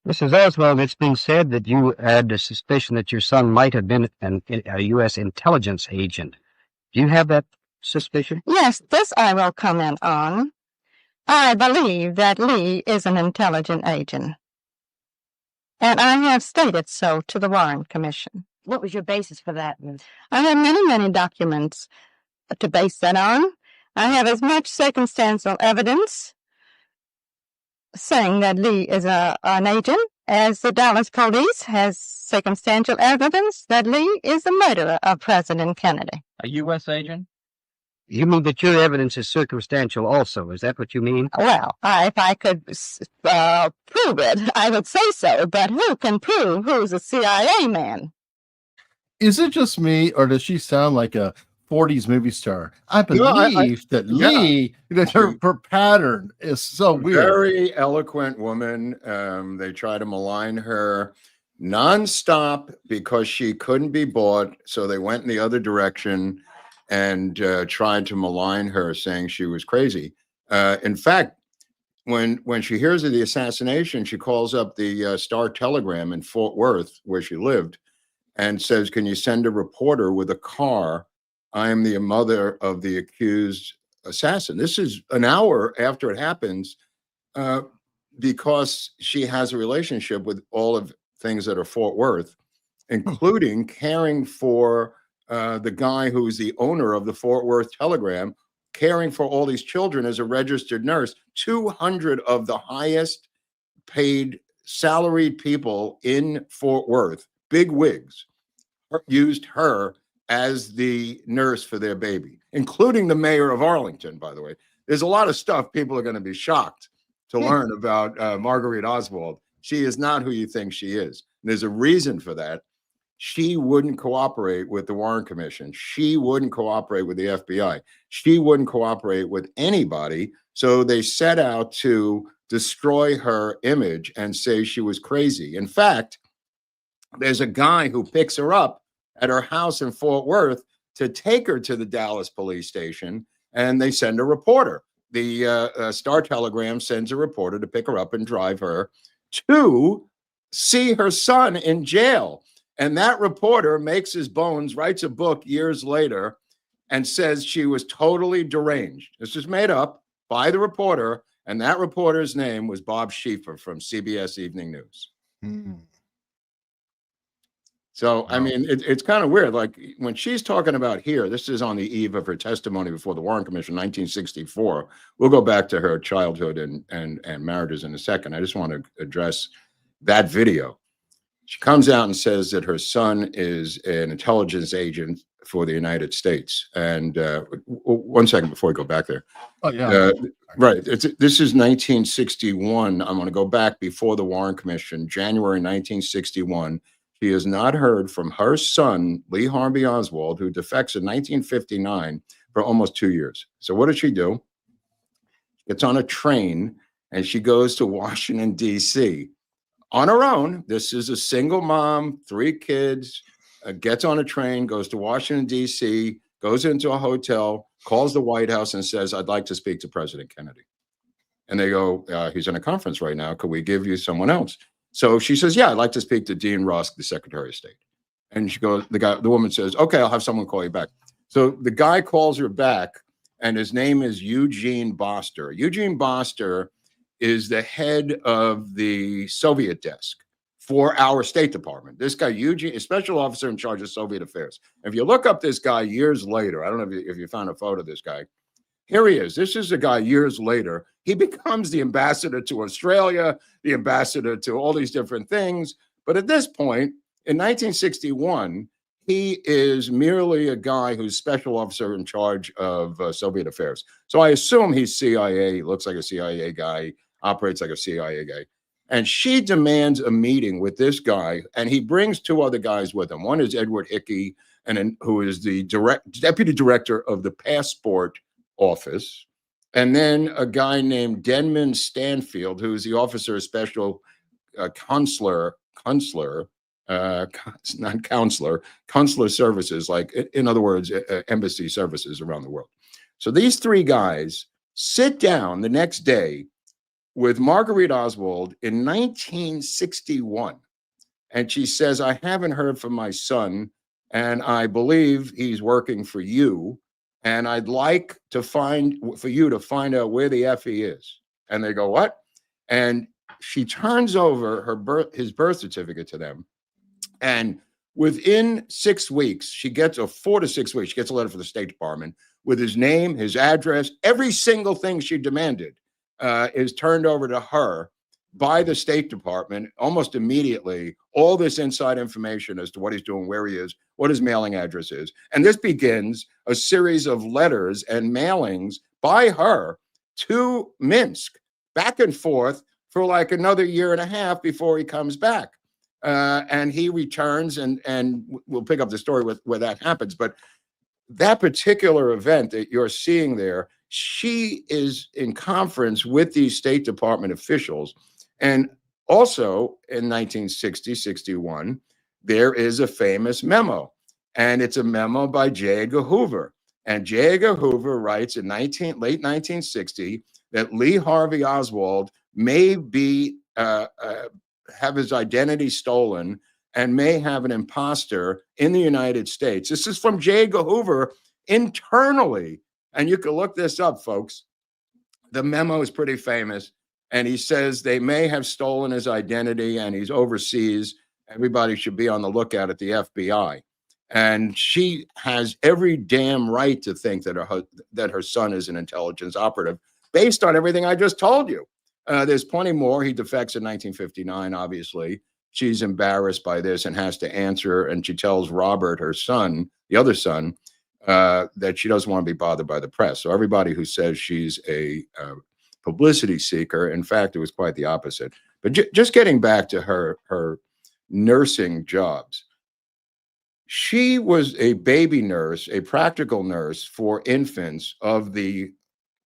Mrs. Oswald, it's been said that you had a suspicion that your son might have been a U.S. intelligence agent. Do you have that suspicion? Yes, this I will comment on. I believe that Lee is an intelligence agent, and I have stated so to the Warren Commission. What was your basis for that, Ms.? I have many documents to base that on. I have as much circumstantial evidence saying that Lee is an agent as the Dallas police has circumstantial evidence that Lee is the murderer of President Kennedy. A U.S. agent? You mean that your evidence is circumstantial also? Is that what you mean? Well, if I could prove it, I would say so, but who can prove who's a CIA man? Is it just me, or does she sound like a 40s movie star? I believe that Lee, that her pattern is so weird. Very eloquent woman. They try to malign her nonstop because she couldn't be bought. So they went in the other direction and tried to malign her, saying she was crazy. In fact, when she hears of the assassination, she calls up the Star Telegram in Fort Worth, where she lived, and says, "Can you send a reporter with a car? I am the mother of the accused assassin." This is an hour after it happens, because she has a relationship with all of things that are Fort Worth, including caring for the guy who's the owner of the Fort Worth Telegram, caring for all these children as a registered nurse. 200 of the highest paid salaried people in Fort Worth, big wigs, used her as the nurse for their baby, including the mayor of Arlington, by the way. There's a lot of stuff people are going to be shocked to learn about Marguerite Oswald. She is not who you think she is. And there's a reason for that. She wouldn't cooperate with the Warren Commission. She wouldn't cooperate with the FBI. She wouldn't cooperate with anybody. So they set out to destroy her image and say she was crazy. In fact, there's a guy who picks her up at her house in Fort Worth to take her to the Dallas police station, and they send a reporter. The Star Telegram sends a reporter to pick her up and drive her to see her son in jail. And that reporter makes his bones, writes a book years later, and says she was totally deranged. This is made up by the reporter, and that reporter's name was Bob Schieffer from CBS Evening News. So, I mean, it's kind of weird. Like, when she's talking about here, this is on the eve of her testimony before the Warren Commission, 1964. We'll go back to her childhood and marriages in a second. I just want to address that video. She comes out and says that her son is an intelligence agent for the United States. And one second before we go back there. Oh, yeah. Right. This is 1961. I'm going to go back before the Warren Commission, January 1961. She has not heard from her son, Lee Harvey Oswald, who defects in 1959, for almost 2 years. So what does she do? She gets on a train and she goes to Washington, D.C. on her own. This is a single mom, 3 kids, gets on a train, goes to Washington, D.C., goes into a hotel, calls the White House and says, "I'd like to speak to President Kennedy." And they go, "He's in a conference right now. Could we give you someone else?" So she says, "Yeah, I'd like to speak to Dean Rusk, the Secretary of State." And she goes, the woman says, "Okay, I'll have someone call you back." So the guy calls her back, and his name is Eugene Boster. Eugene Boster is the head of the Soviet desk for our State Department. This guy, Eugene, a special officer in charge of Soviet affairs. If you look up this guy years later, I don't know if you found a photo of this guy. Here he is. This is a guy years later. He becomes the ambassador to Australia, the ambassador to all these different things. But at this point, in 1961, he is merely a guy who's special officer in charge of Soviet affairs. So I assume he's CIA, looks like a CIA guy, operates like a CIA guy. And she demands a meeting with this guy, and he brings two other guys with him. One is Edward Hickey, who is the deputy director of the passport office, and then a guy named Denman Stanfield, who is the officer of special consular services, like, in other words, embassy services around the world. So these three guys sit down the next day with Marguerite Oswald in 1961. And she says, I haven't heard from my son, and I believe he's working for you. And I'd like for you to find out where the F he is. And they go, what? And she turns over his birth certificate to them. And within 6 weeks, she gets 4 to 6 weeks, she gets a letter from the State Department with his name, his address, every single thing she demanded is turned over to her by the State Department almost immediately. All this inside information as to what he's doing, where he is, what his mailing address is. And this begins a series of letters and mailings by her to Minsk, back and forth for like another year and a half before he comes back. And he returns, and we'll pick up the story where that happens. But that particular event that you're seeing there, she is in conference with these State Department officials. And also in 1960-61, there is a famous memo, and it's a memo by J. Edgar Hoover. And J. Edgar Hoover writes in late 1960 that Lee Harvey Oswald may be have his identity stolen and may have an imposter in the United States. This is from J. Edgar Hoover internally. And you can look this up, folks. The memo is pretty famous. And he says they may have stolen his identity and he's overseas. Everybody should be on the lookout at the FBI. And she has every damn right to think that her son is an intelligence operative based on everything I just told you. There's plenty more. He defects in 1959, obviously. She's embarrassed by this and has to answer. And she tells Robert, her son, the other son, that she doesn't want to be bothered by the press. So everybody who says she's a publicity seeker, in fact, it was quite the opposite. But just getting back to her nursing jobs, she was a baby nurse, a practical nurse for infants of the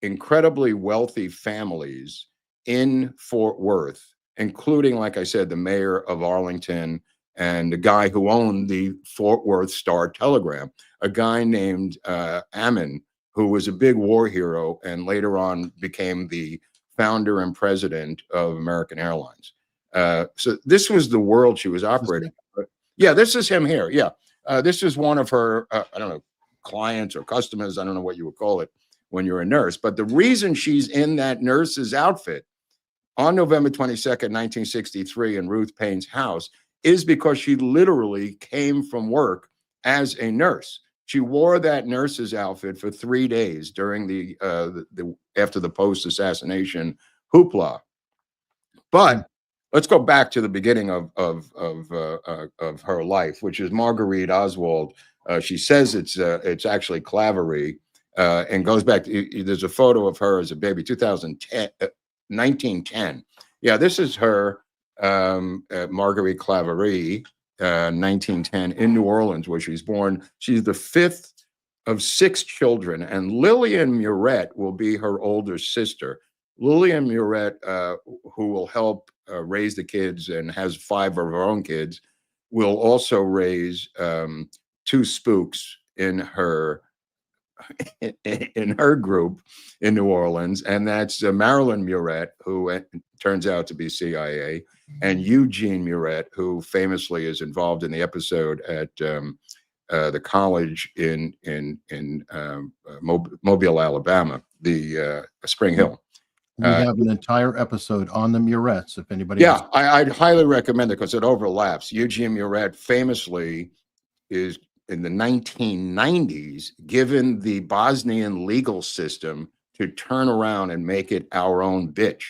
incredibly wealthy families in Fort Worth, including, like I said, the mayor of Arlington and the guy who owned the Fort Worth Star-Telegram, a guy named Ammon, who was a big war hero and later on became the founder and president of American Airlines. So this was the world she was operating. Yeah, this is him here. Yeah, this is one of her, I don't know, clients or customers. I don't know what you would call it when you're a nurse. But the reason she's in that nurse's outfit on November 22nd, 1963 in Ruth Payne's house is because she literally came from work as a nurse. She wore that nurse's outfit for 3 days during the after the post-assassination hoopla. But let's go back to the beginning of her life, which is Marguerite Oswald. She says it's actually Claverie, and goes back to, there's a photo of her as a baby, 1910. Yeah, this is her, Marguerite Claverie, 1910 in New Orleans, where she's born. She's the fifth of 6 children, and Lillian Murrett will be her older sister. Lillian Murrett, who will help raise the kids and has 5 of her own kids, will also raise 2 spooks in her group in New Orleans, and that's Marilyn Murrett, who turns out to be CIA, and Eugene Murrett, who famously is involved in the episode at the college in Mobile, Alabama, the Spring Hill. We have an entire episode on the Murettes, if anybody. Yeah, I'd highly recommend it because it overlaps. Eugene Murrett famously is in the 1990s given the Bosnian legal system to turn around and make it our own bitch.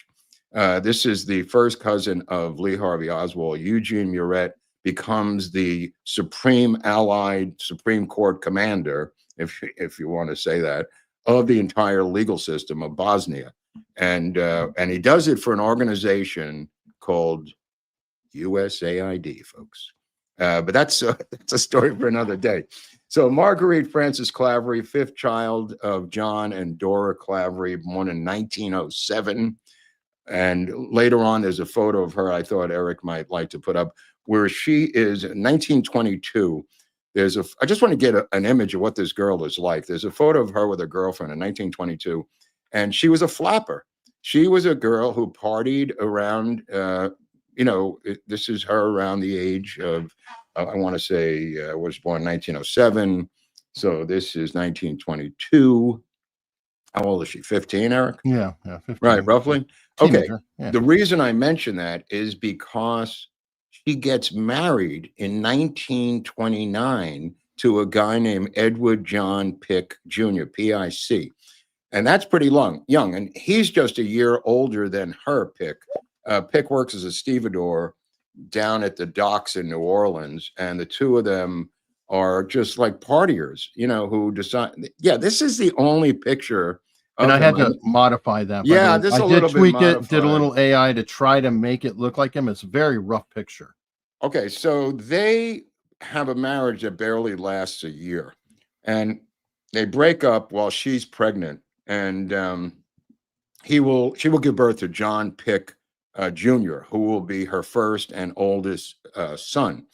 This is the first cousin of Lee Harvey Oswald. Eugene Murrett becomes the Supreme Allied Supreme Court commander, if you want to say that, of the entire legal system of Bosnia. And he does it for an organization called USAID, folks. But that's a story for another day. So Marguerite Frances Claverie, fifth child of John and Dora Claverie, born in 1907. And later on, there's a photo of her I thought Eric might like to put up, where she is in 1922. I just want to get an image of what this girl is like. There's a photo of her with her girlfriend in 1922, and she was a flapper. She was a girl who partied around, this is her around the age of, I want to say, was born in 1907. So this is 1922. How old is she? 15, Eric? Yeah, 15. Right, roughly. Teenager. Okay. Yeah. The reason I mention that is because she gets married in 1929 to a guy named Edward John Pick Jr., P-I-C. And that's pretty young. And he's just a year older than her, Pick. Pick works as a stevedore down at the docks in New Orleans. And the two of them are just like partiers, who decide. Yeah, this is the only picture. And I had to modify that. Yeah, I did tweak it, did a little AI to try to make it look like him. It's a very rough picture. Okay, so they have a marriage that barely lasts a year. And they break up while she's pregnant. And she will give birth to John Pick Jr., who will be her first and oldest son.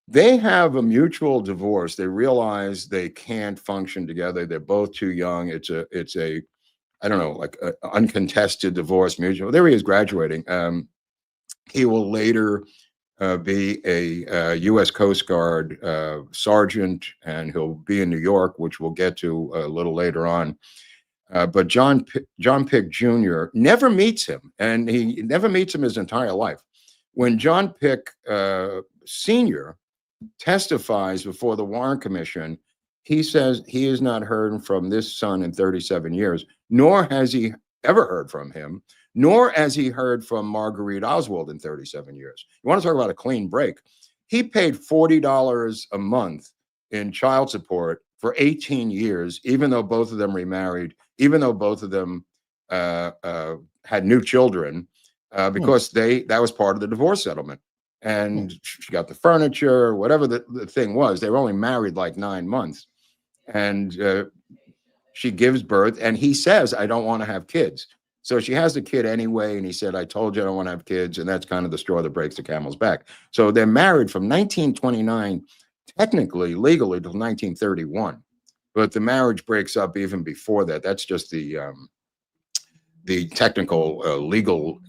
They have a mutual divorce. They realize they can't function together. They're both too young. It's a I don't know, like an uncontested divorce, mutual. There he is graduating. He will later be a U.S. Coast Guard sergeant, and he'll be in New York, which we'll get to a little later on. But John Pick Jr. never meets him, and he never meets him his entire life. When John Pick Sr. testifies before the Warren Commission, he says he has not heard from this son in 37 years, nor has he ever heard from him, nor has he heard from Marguerite Oswald in 37 years. You want to talk about a clean break? He paid $40 a month in child support for 18 years, even though both of them remarried, even though both of them had new children, because that was part of the divorce settlement. And she got the furniture, whatever the thing was. They were only married like 9 months. And she gives birth, and he says, I don't want to have kids. So she has the kid anyway, and he said, I told you I don't want to have kids, and that's kind of the straw that breaks the camel's back. So they're married from 1929, technically, legally, till 1931. But the marriage breaks up even before that. That's just the technical legal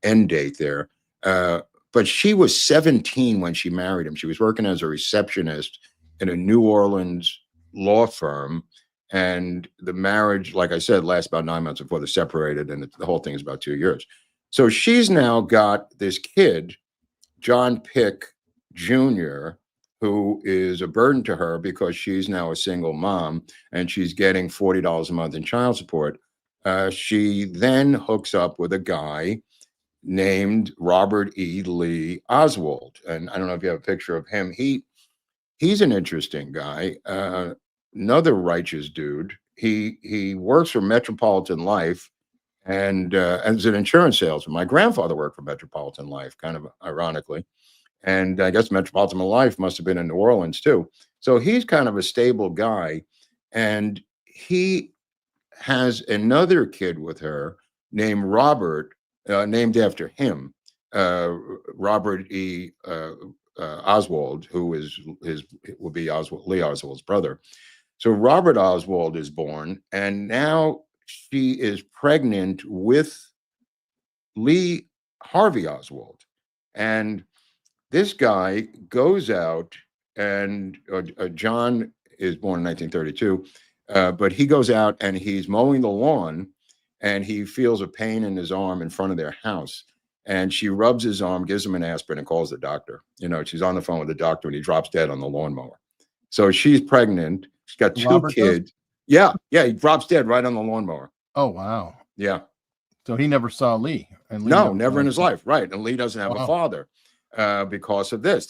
end date there. But she was 17 when she married him. She was working as a receptionist in a New Orleans law firm. And the marriage, like I said, lasts about 9 months before they're separated. And the whole thing is about 2 years. So she's now got this kid, John Pick Jr., who is a burden to her because she's now a single mom and she's getting $40 a month in child support. She then hooks up with a guy named Robert E. Lee Oswald. And I don't know if you have a picture of him. He's an interesting guy, another righteous dude. He works for Metropolitan Life and as an insurance salesman. My grandfather worked for Metropolitan Life, kind of ironically. And I guess Metropolitan Life must have been in New Orleans too. So he's kind of a stable guy. And he has another kid with her named Robert, named after him, Robert E. Oswald, who will be Lee Oswald's brother. So Robert Oswald is born, and now she is pregnant with Lee Harvey Oswald. And this guy goes out, and John is born in 1932, but he goes out and he's mowing the lawn, and he feels a pain in his arm in front of their house. And she rubs his arm, gives him an aspirin, and calls the doctor. She's on the phone with the doctor, and he drops dead on the lawnmower. So she's pregnant. She's got two kids. Yeah, he drops dead right on the lawnmower. Oh, wow. Yeah. So he never saw Lee. And Lee never in his life. Right. And Lee doesn't have a father because of this.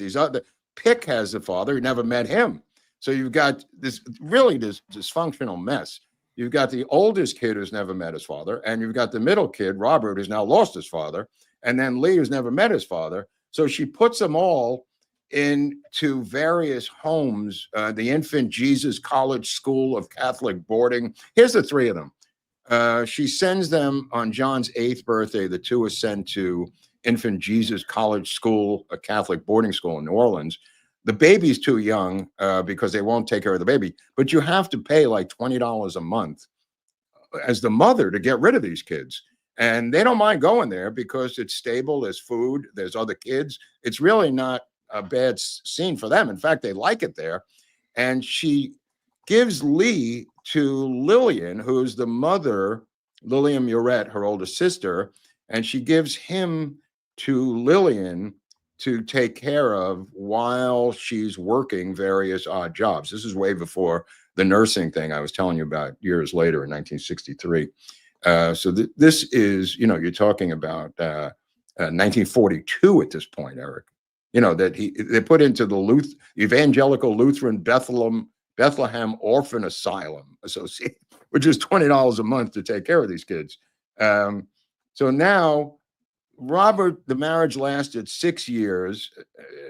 Pick has a father. He never met him. So you've got this dysfunctional mess. You've got the oldest kid who's never met his father, and you've got the middle kid, Robert, who's now lost his father. And then Lee, who's never met his father. So she puts them all into various homes, the Infant Jesus College School of Catholic Boarding. Here's the three of them. She sends them on John's 8th birthday. The two are sent to Infant Jesus College School, a Catholic boarding school in New Orleans. The baby's too young because they won't take care of the baby, but you have to pay like $20 a month as the mother to get rid of these kids. And they don't mind going there because it's stable, there's food, there's other kids. It's really not a bad scene for them. In fact, they like it there. And she gives Lee to Lillian, who's the mother, Lillian Muret, her older sister, and she gives him to Lillian to take care of while she's working various odd jobs. This is way before the nursing thing I was telling you about years later in 1963. So this is, you're talking about 1942 at this point, Eric. That they put into the Evangelical Lutheran Bethlehem Orphan Asylum Association, which is $20 a month to take care of these kids. So now, Robert, the marriage lasted 6 years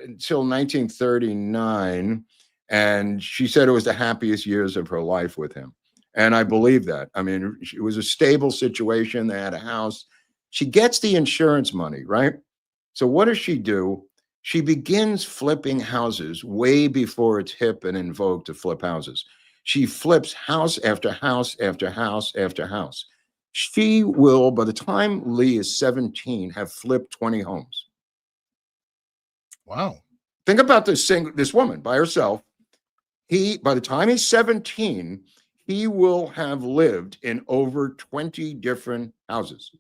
until 1939, and she said it was the happiest years of her life with him. And I believe that. I mean, it was a stable situation. They had a house. She gets the insurance money, right? So what does she do? She begins flipping houses way before it's hip and in vogue to flip houses. She flips house after house after house after house. She will, by the time Lee is 17, have flipped 20 homes. Wow. Think about this woman by herself. By the time he's 17, he will have lived in over 20 different houses.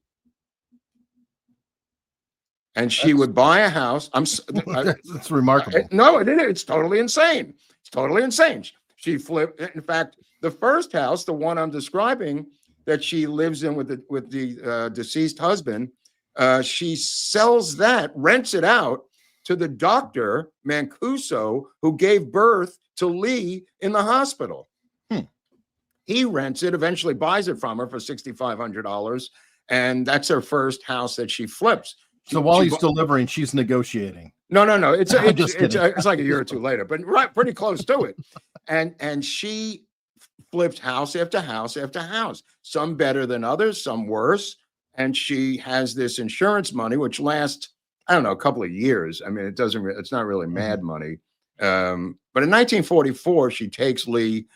And she would buy a house. That's remarkable. No, it's totally insane. It's totally insane. She flipped. In fact, the first house, the one I'm describing, that she lives in with the deceased husband, she sells that, rents it out to the doctor, Mancuso, who gave birth to Lee in the hospital. He rents it, eventually buys it from her for $6,500, and that's her first house that she flips. So while he's delivering, she's negotiating. No. It's like a year or two later, but pretty close to it. And she flipped house after house after house, some better than others, some worse. And she has this insurance money, which lasts, I don't know, a couple of years. I mean, it's not really mad money. But in 1944, she takes Lee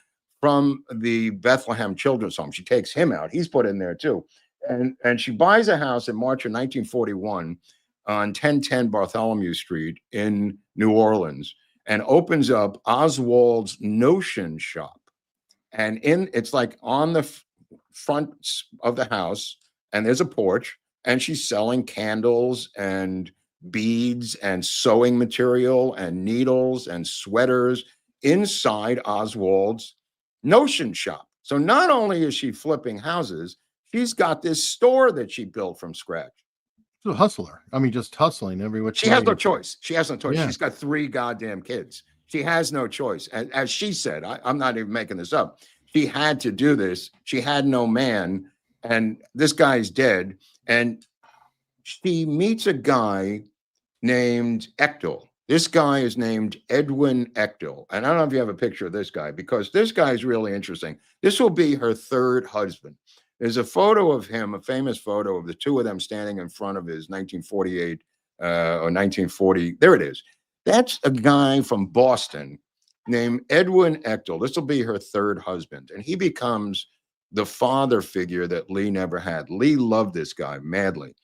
from the Bethlehem Children's Home. She takes him out. He's put in there too. And she buys a house in March of 1941 on 1010 Bartholomew Street in New Orleans and opens up Oswald's Notion Shop. And it's like on the front of the house, and there's a porch, and she's selling candles and beads and sewing material and needles and sweaters inside Oswald's Notion Shop. So not only is she flipping houses, she's got this store that she built from scratch. She's a hustler. I mean, just hustling every which She has no choice. She has no choice. Yeah. She's got 3 goddamn kids. She has no choice. As she said, I'm not even making this up. She had to do this. She had no man, and this guy's dead. And she meets a guy named Echtel. This guy is named Edwin Echtel. And I don't know if you have a picture of this guy, because this guy is really interesting. This will be her 3rd husband. There's a photo of him, a famous photo of the two of them standing in front of his 1948 or 1940. There it is. That's a guy from Boston named Edwin Echtel. This will be her 3rd husband. And he becomes the father figure that Lee never had. Lee loved this guy madly.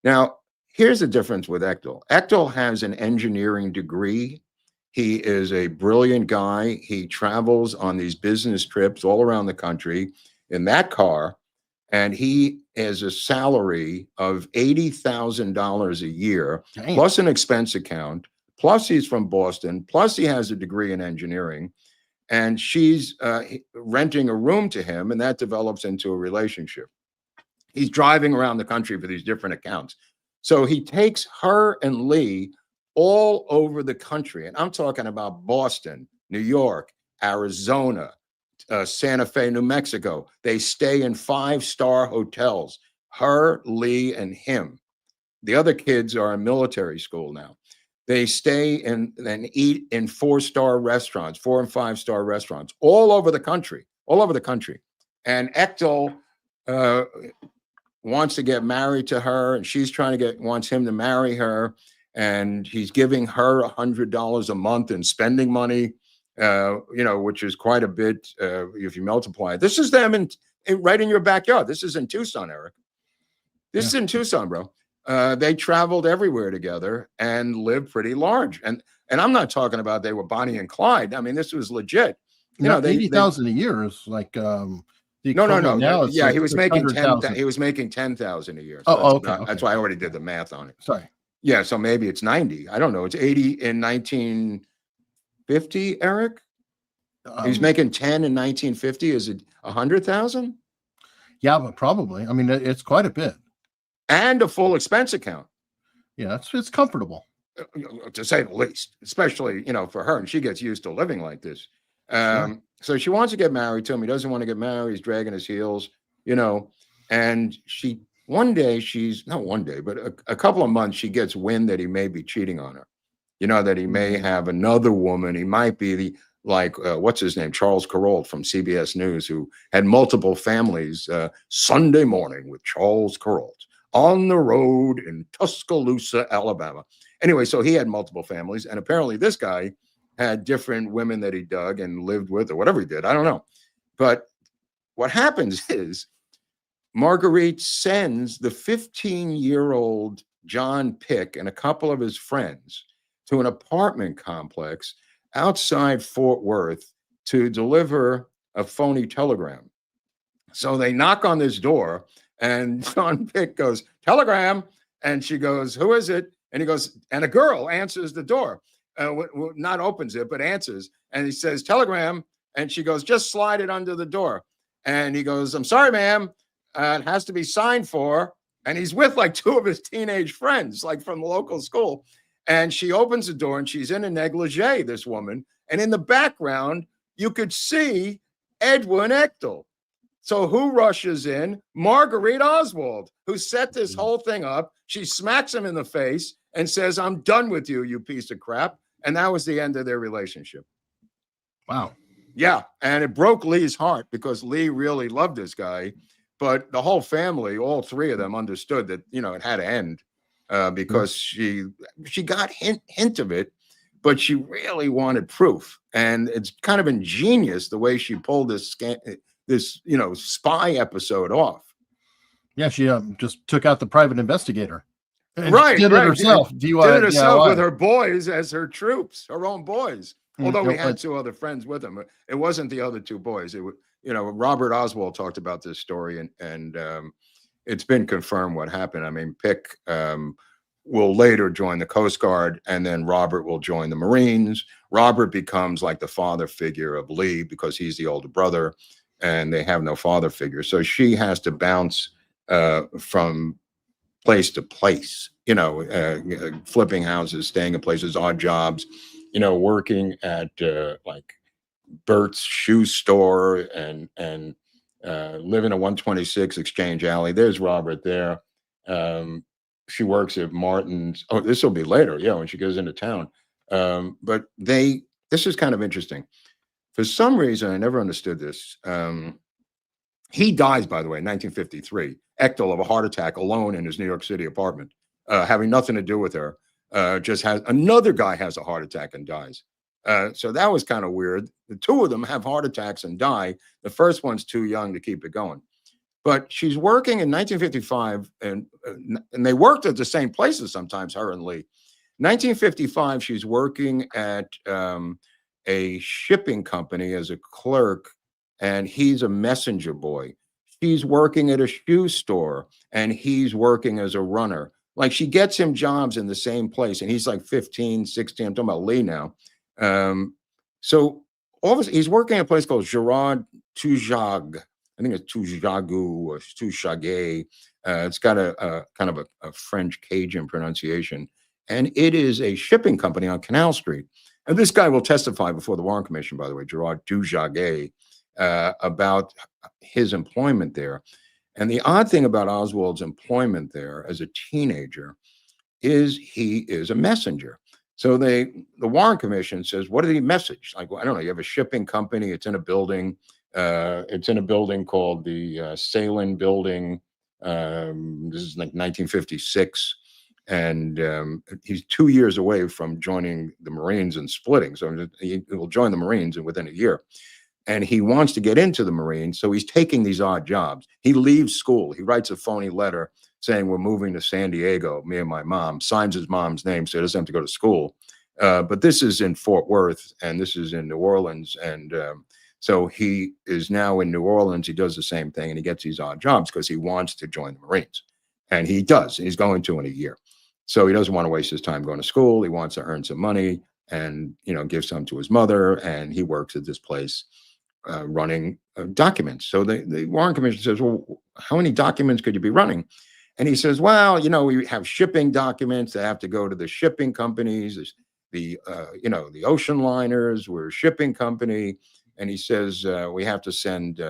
Now, here's the difference with Echtel. Echtel has an engineering degree. He is a brilliant guy. He travels on these business trips all around the country in that car. And he has a salary of $80,000 a year, Dang. plus an expense account, plus he's from Boston, plus he has a degree in engineering. And she's renting a room to him, and that develops into a relationship. He's driving around the country for these different accounts. So he takes her and Lee all over the country. And I'm talking about Boston, New York, Arizona, Santa Fe, New Mexico. They stay in 5-star hotels, her, Lee, and him. The other kids are in military school now. They stay and eat in 4-star restaurants, 4 and 5-star restaurants, all over the country. And Echtel wants to get married to her, and she's wants him to marry her, and he's giving her $100 a month in spending money, which is quite a bit if you multiply it. This is them right in your backyard. This is in Tucson, Eric. This is in Tucson, bro. They traveled everywhere together and lived pretty large. And I'm not talking about they were Bonnie and Clyde. I mean, this was legit. You know, 80,000 a year is like no. Now Yeah, like he was making 100,000. He was making 10,000 a year. So okay. Okay. That's why I already did the math on it. Sorry. Yeah, so maybe it's 90. I don't know. It's 80 in 1950, Eric. He's making 10 in 1950. Is it 100,000? Yeah, but probably. I mean, it's quite a bit. And a full expense account. Yeah, it's comfortable, to say the least, especially, for her. And she gets used to living like this. So she wants to get married to him. He doesn't want to get married. He's dragging his heels, and but a couple of months, she gets wind that he may be cheating on her, that he may have another woman. He might be what's his name? Charles Kuralt from CBS News, who had multiple families. Sunday Morning with Charles Kuralt on the road in Tuscaloosa, Alabama. Anyway, so he had multiple families, and apparently this guy had different women that he dug and lived with, or whatever he did. I don't know. But what happens is Marguerite sends the 15-year-old John Pick and a couple of his friends to an apartment complex outside Fort Worth to deliver a phony telegram. So they knock on this door, and John Pick goes, "Telegram." And she goes, "Who is it?" And he goes, and a girl answers the door. Not opens it, but answers. And he says, "Telegram." And she goes, "Just slide it under the door." And he goes, "I'm sorry, ma'am. It has to be signed for." And he's with like 2 of his teenage friends, like from the local school. And she opens the door, and she's in a negligee, this woman. And in the background, you could see Edwin Echtel. So who rushes in? Marguerite Oswald, who set this whole thing up. She smacks him in the face and says, "I'm done with you, you piece of crap." And that was the end of their relationship. Wow. Yeah. And it broke Lee's heart because Lee really loved this guy. But the whole family, all 3 of them, understood that, it had to end because she got hint of it, but she really wanted proof. And it's kind of ingenious the way she pulled this spy episode off. Yeah, she just took out the private investigator. Right. Did it herself. Did it herself with her boys as her troops, her own boys. Although we had 2 other friends with him. It wasn't the other 2 boys. It was, Robert Oswald talked about this story, and it's been confirmed what happened. I mean, Pick will later join the Coast Guard, and then Robert will join the Marines. Robert becomes like the father figure of Lee because he's the older brother, and they have no father figure. So she has to bounce from place to place, flipping houses, staying in places, odd jobs, working at like Bert's shoe store and live in a 126 Exchange Alley. There's Robert there. She works at Martin's. Oh, this will be later. Yeah, when she goes into town. But this is kind of interesting. For some reason, I never understood this. He dies, by the way, in 1953. Echtel of a heart attack alone in his New York City apartment, having nothing to do with her. Just has another guy has a heart attack and dies. So that was kind of weird. The 2 of them have heart attacks and die. The first one's too young to keep it going. But she's working in 1955, and they worked at the same places sometimes, her and Lee. 1955, she's working at a shipping company as a clerk, and he's a messenger boy. She's working at a shoe store, and he's working as a runner. Like, she gets him jobs in the same place, and he's like 15, 16. I'm talking about Lee now. So all of a sudden, he's working at a place called Gerard Toujag. I think it's Toujagu or Touchagay. It's got a kind of a French Cajun pronunciation. And it is a shipping company on Canal Street. And this guy will testify before the Warren Commission, by the way, Gerard Toujagay, about his employment there. And the odd thing about Oswald's employment there as a teenager is he is a messenger. So the Warren Commission says, what did he message? Like, well, I don't know. You have a shipping company. It's in a building. It's in a building called the Salin Building. This is like 1956. And he's 2 years away from joining the Marines and splitting. So he will join the Marines within a year. And he wants to get into the Marines. So he's taking these odd jobs. He leaves school. He writes a phony letter saying, we're moving to San Diego, me and my mom, signs his mom's name so he doesn't have to go to school. But this is in Fort Worth, and this is in New Orleans. And so he is now in New Orleans. He does the same thing, and he gets these odd jobs because he wants to join the Marines. And he does. And he's going to in a year. So he doesn't want to waste his time going to school. He wants to earn some money and, give some to his mother. And he works at this place running documents. So the Warren Commission says, well, how many documents could you be running? And he says, well, we have shipping documents that have to go to the shipping companies, the ocean liners, we're a shipping company. And he says, we have to send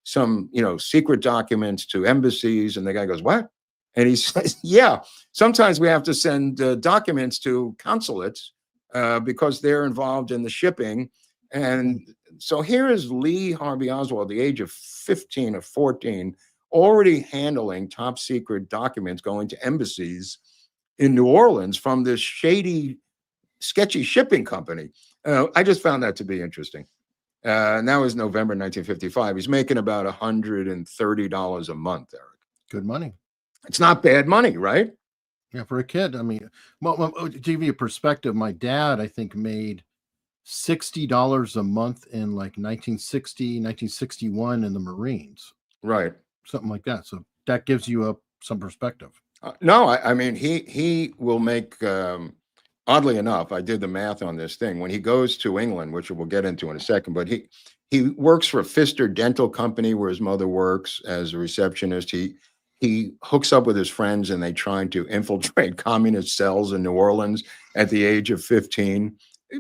some, secret documents to embassies. And the guy goes, what? And he says, yeah, sometimes we have to send documents to consulates because they're involved in the shipping. And so here is Lee Harvey Oswald, the age of 15 or 14, already handling top secret documents going to embassies in New Orleans from this shady, sketchy shipping company. I just found that to be interesting. Now is November 1955. He's making about $130 a month, Eric. Good money. It's not bad money, right? Yeah, for a kid. I mean, to give you a perspective, my dad, I think, made $60 a month in like 1960, 1961 in the Marines. Right. Something like that. So that gives you some perspective. No, I mean, he will make, oddly enough, I did the math on this thing. When he goes to England, which we'll get into in a second, but he works for a Pfister Dental Company where his mother works as a receptionist. He hooks up with his friends and they try to infiltrate communist cells in New Orleans at the age of 15,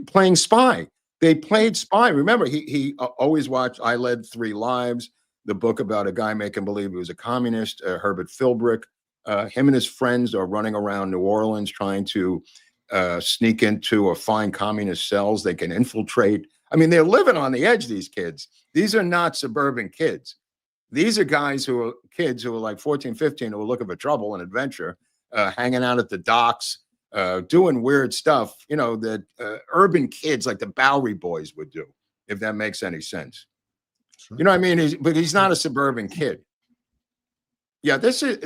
playing spy. They played spy. Remember, he always watched I Led Three Lives, the book about a guy making believe he was a communist, Herbert Philbrick. Him and his friends are running around New Orleans trying to sneak into or find communist cells they can infiltrate. I mean, they're living on the edge, these kids. These are not suburban kids. These are kids who are like 14, 15, who are looking for trouble and adventure, hanging out at the docks, doing weird stuff, that urban kids like the Bowery Boys would do, if that makes any sense. Sure. You know what I mean? But he's not a suburban kid. Yeah, this is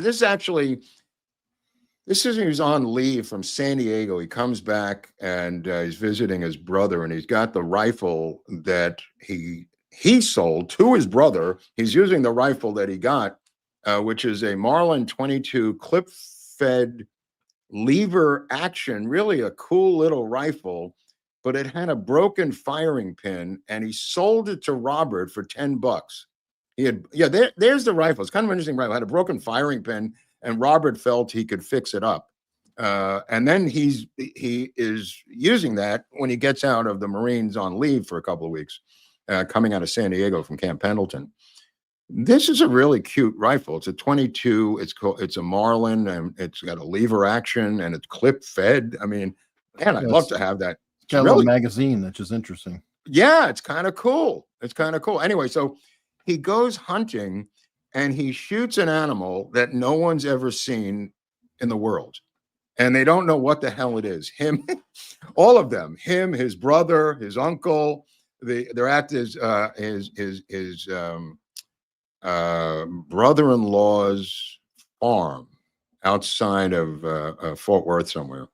he's on leave from San Diego. He comes back and he's visiting his brother, and he's got the rifle that he sold to his brother. He's using the rifle that he got, which is a Marlin 22 clip-fed lever action, really a cool little rifle, but it had a broken firing pin, and he sold it to Robert for $10. There's the rifle. It's kind of an interesting rifle. It had a broken firing pin, and Robert felt he could fix it up. And then he is using that when he gets out of the Marines on leave for a couple of weeks, coming out of San Diego from Camp Pendleton. This is a really cute rifle. It's a 22. It's a Marlin, and it's got a lever action, and it's clip fed. I mean, man, I'd love to have that. It's got a little magazine, that's just interesting. Yeah, it's kind of cool. Anyway, so he goes hunting, and he shoots an animal that no one's ever seen in the world. And they don't know what the hell it is. Him, all of them, him, his brother, his uncle, they're at his brother-in-law's farm outside of Fort Worth somewhere.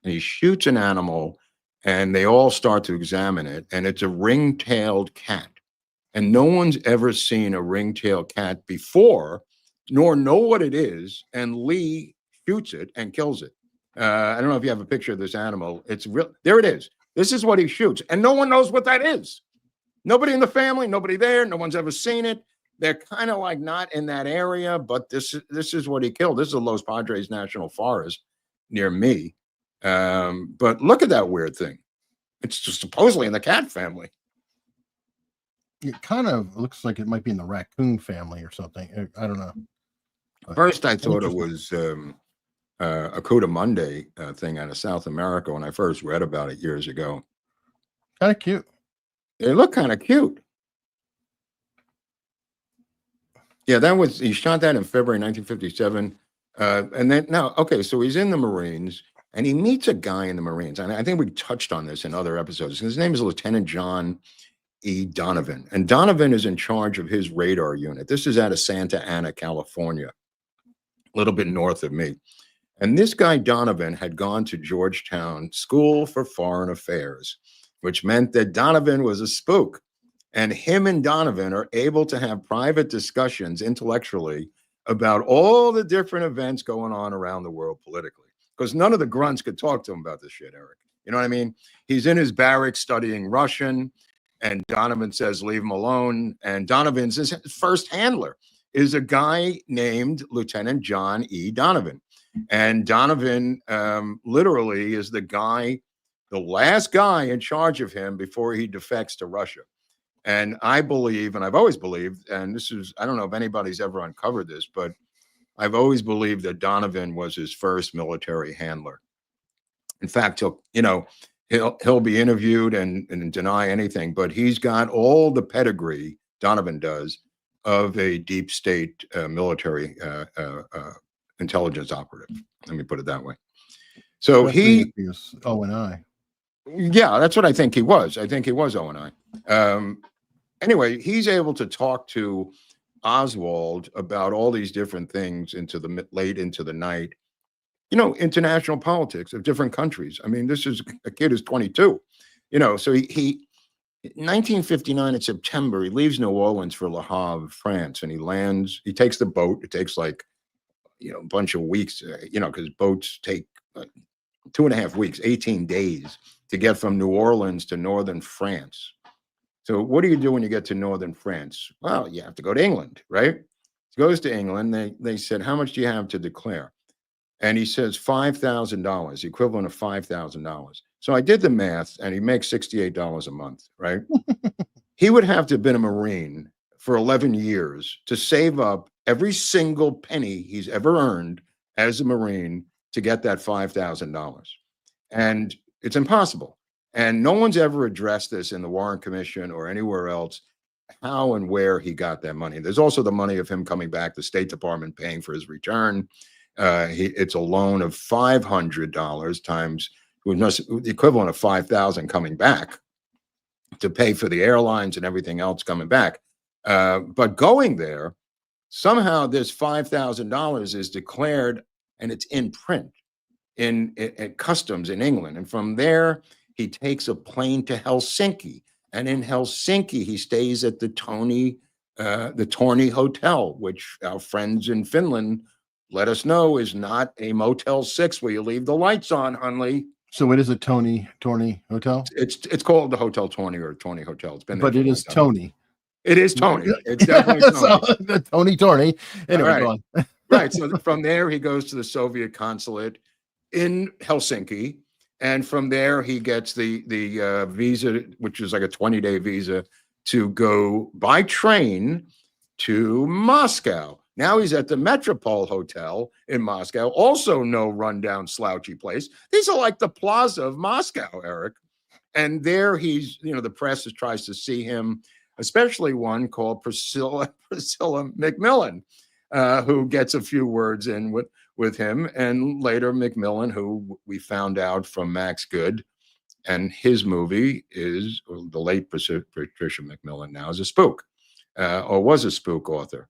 And he shoots an animal, and they all start to examine it, and it's a ring-tailed cat. And no one's ever seen a ring-tailed cat before, nor know what it is. And Lee shoots it and kills it. I don't know if you have a picture of this animal. It's real. There it is. This is what he shoots. And no one knows what that is. Nobody in the family, nobody there. No one's ever seen it. They're kind of like not in that area, but this is what he killed. This is the Los Padres National Forest near me. But look at that weird thing. It's just supposedly in the cat family. It kind of looks like it might be in the raccoon family or something. I don't know. First, I thought it was a Cuda Monday thing out of South America when I first read about it years ago. Kind of cute. They look kind of cute. Yeah, he shot that in February 1957. And then now, okay, so he's in the Marines and he meets a guy in the Marines. And I think we touched on this in other episodes. His name is Lieutenant John E. Donovan. And Donovan is in charge of his radar unit. This is out of Santa Ana, California, a little bit north of me. And this guy, Donovan, had gone to Georgetown School for Foreign Affairs, which meant that Donovan was a spook. And him and Donovan are able to have private discussions intellectually about all the different events going on around the world politically. Because none of the grunts could talk to him about this shit, Eric. You know what I mean? He's in his barracks studying Russian, and Donovan says, leave him alone. And Donovan's his first handler is a guy named Lieutenant John E. Donovan. And Donovan literally is the last guy in charge of him before he defects to Russia. And I believe, and I've always believed, and this is, I don't know if anybody's ever uncovered this, but I've always believed that Donovan was his first military handler. In fact, he'll be interviewed and deny anything, but he's got all the pedigree, Donovan does, of a deep state military intelligence operative. Let me put it that way. So he was O&I. Yeah, that's what I think he was. I think he was O&I. Anyway, he's able to talk to Oswald about all these different things late into the night. International politics of different countries. I mean, this is a kid who's 22. So he 1959 in September, he leaves New Orleans for Le Havre, France, and he lands. He takes the boat. It takes a bunch of weeks, because boats take 2.5 weeks, 18 days to get from New Orleans to northern France. So what do you do when you get to northern France? Well, you have to go to England, right? He goes to England. They said, how much do you have to declare? And he says $5,000, the equivalent of $5,000. So I did the math, and he makes $68 a month, right? He would have to have been a Marine for 11 years to save up every single penny he's ever earned as a Marine to get that $5,000. And it's impossible. And no one's ever addressed this in the Warren Commission or anywhere else, how and where he got that money. There's also the money of him coming back, the State Department paying for his return. It's a loan of $500 times the equivalent of $5,000 coming back to pay for the airlines and everything else coming back. But going there, somehow this $5,000 is declared and it's in print at customs in England. And from there, he takes a plane to Helsinki. And in Helsinki, he stays at the Torni Hotel, which our friends in Finland let us know is not a Motel 6 where you leave the lights on, Hunley. So it is a Torni Hotel? It's called the Hotel Torni or Torni Hotel. It's been there. But it is Tony. It is Tony. It's definitely Tony. Tony. Anyway, right. Go on. Right. So from there, he goes to the Soviet consulate in Helsinki. And from there, he gets the visa, which is like a 20-day visa, to go by train to Moscow. Now he's at the Metropole Hotel in Moscow, also no rundown slouchy place. These are like the plaza of Moscow, Eric. And there he's, the press tries to see him, especially one called Priscilla McMillan, who gets a few words in with him, and later McMillan, who we found out from Max Good, and his movie is the late Patricia McMillan now is a spook, or was a spook author.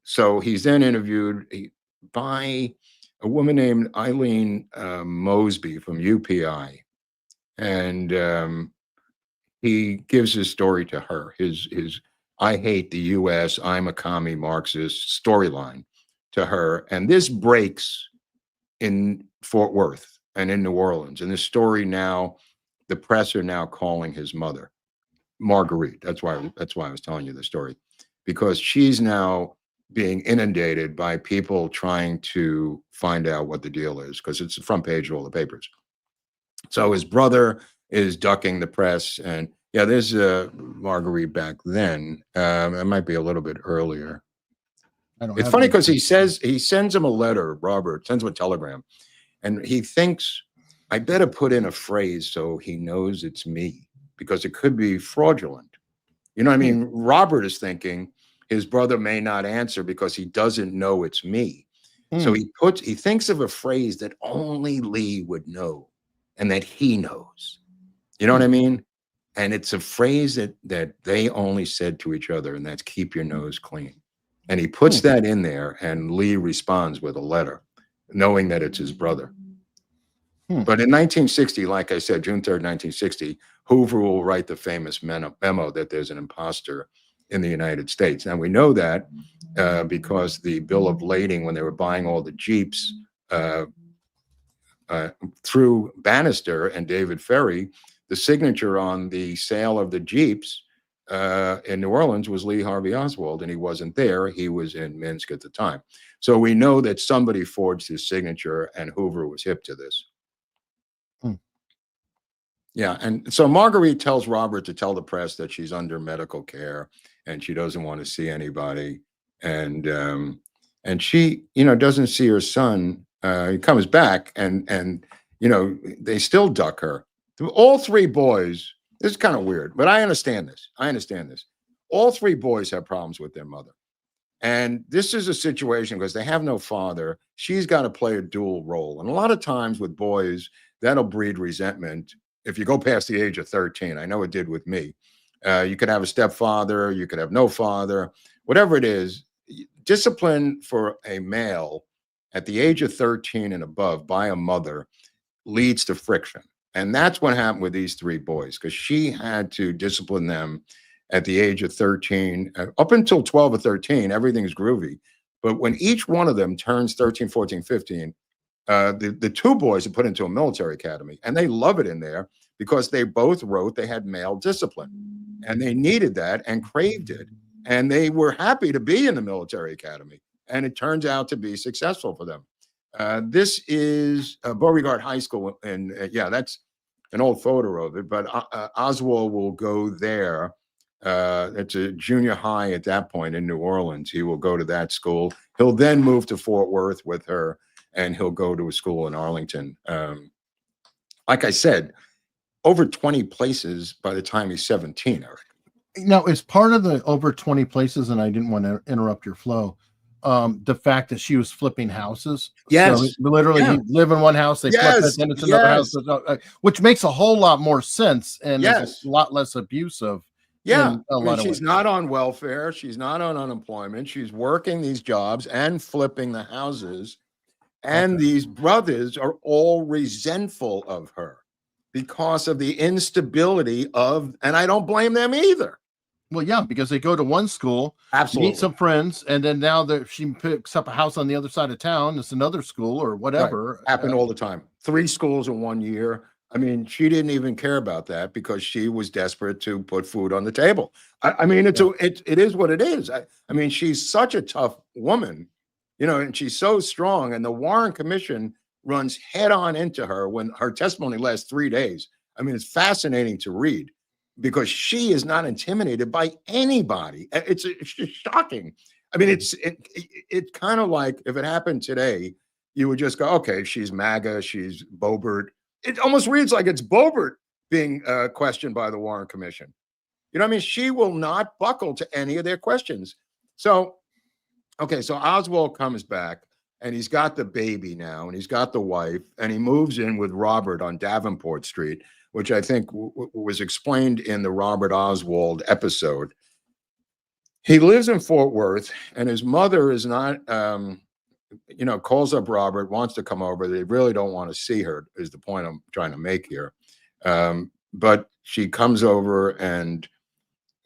So he's then interviewed by a woman named Eileen Mosby from UPI, and he gives his story to her. His I hate the U.S., I'm a commie Marxist storyline to her. And this breaks in Fort Worth and in New Orleans. And this story now, the press are now calling his mother, Marguerite. That's why I was telling you the story, because she's now being inundated by people trying to find out what the deal is, because it's the front page of all the papers. So his brother is ducking the press, and yeah, there's Marguerite back then. It might be a little bit earlier. I don't It's have funny any. because he sends him a letter, Robert sends him a telegram, and he thinks, I better put in a phrase so he knows it's me, because it could be fraudulent. You know what I mean? Robert is thinking his brother may not answer because he doesn't know it's me. So he thinks of a phrase that only Lee would know and that he knows. You know what I mean? And it's a phrase that they only said to each other, and that's keep your nose clean. And he puts that in there, and Lee responds with a letter, knowing that it's his brother. But in 1960, like I said, June 3rd, 1960, Hoover will write the famous memo that there's an imposter in the United States. Now, we know that because the bill of lading, when they were buying all the Jeeps through Bannister and David Ferry, the signature on the sale of the Jeeps in New Orleans was Lee Harvey Oswald, and he wasn't there. He was in Minsk at the time. So we know that somebody forged his signature, and Hoover was hip to this. Yeah, and so Marguerite tells Robert to tell the press that she's under medical care and she doesn't want to see anybody, and she, doesn't see her son. He comes back, and they still duck her. All three boys. This is kind of weird, but I understand this. All three boys have problems with their mother, and this is a situation because they have no father. She's got to play a dual role, and a lot of times with boys, that'll breed resentment. If you go past the age of 13, I know it did with me. You could have a stepfather, you could have no father, whatever it is. Discipline for a male at the age of 13 and above by a mother leads to friction. And that's what happened with these three boys, because she had to discipline them at the age of 13. Up until 12 or 13, everything's groovy. But when each one of them turns 13, 14, 15, the two boys are put into a military academy, and they love it in there because they both wrote they had male discipline, and they needed that and craved it, and they were happy to be in the military academy, and it turns out to be successful for them. This is Beauregard High School, and that's an old photo of it, but Oswald will go there. It's a junior high at that point in New Orleans. He will go to that school. He'll then move to Fort Worth with her, and he'll go to a school in Arlington. Like I said, over 20 places by the time he's 17, Eric. Now, is part of the over 20 places, and I didn't want to interrupt your flow, the fact that she was flipping houses? Yes. So literally, you live in one house, they flip it, then it's another house, which makes a whole lot more sense and is a lot less abusive. Yeah, she's not on welfare. She's not on unemployment. She's working these jobs and flipping the houses. And these brothers are all resentful of her because of the instability of, and I don't blame them either. Well, yeah, because they go to one school, absolutely, meet some friends, and then now that she picks up a house on the other side of town, it's another school or whatever. Right. Happened all the time. 3 schools in 1 year. I mean, she didn't even care about that because she was desperate to put food on the table. I mean, it is what it is. I mean, she's such a tough woman. And she's so strong, and the Warren Commission runs head on into her when her testimony lasts 3 days. I mean, it's fascinating to read because she is not intimidated by anybody. It's just shocking. I mean, it's kind of like if it happened today, you would just go, okay, she's MAGA, she's Boebert. It almost reads like it's Boebert being questioned by the Warren Commission. I mean, she will not buckle to any of their questions. So Oswald comes back, and he's got the baby now, and he's got the wife, and he moves in with Robert on Davenport Street, which I think was explained in the Robert Oswald episode. He lives in Fort Worth, and his mother is not, calls up Robert, wants to come over. They really don't want to see her, is the point I'm trying to make here. But she comes over, and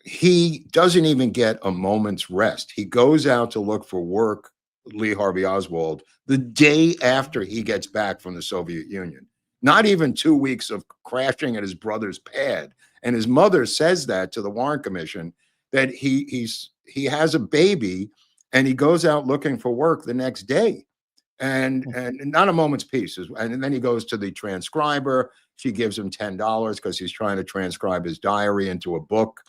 he doesn't even get a moment's rest. He goes out to look for work, Lee Harvey Oswald, the day after he gets back from the Soviet Union. Not even 2 weeks of crashing at his brother's pad. And his mother says that to the Warren Commission, that he has a baby, and he goes out looking for work the next day. And not a moment's peace. And then he goes to the transcriber. She gives him $10 because he's trying to transcribe his diary into a book.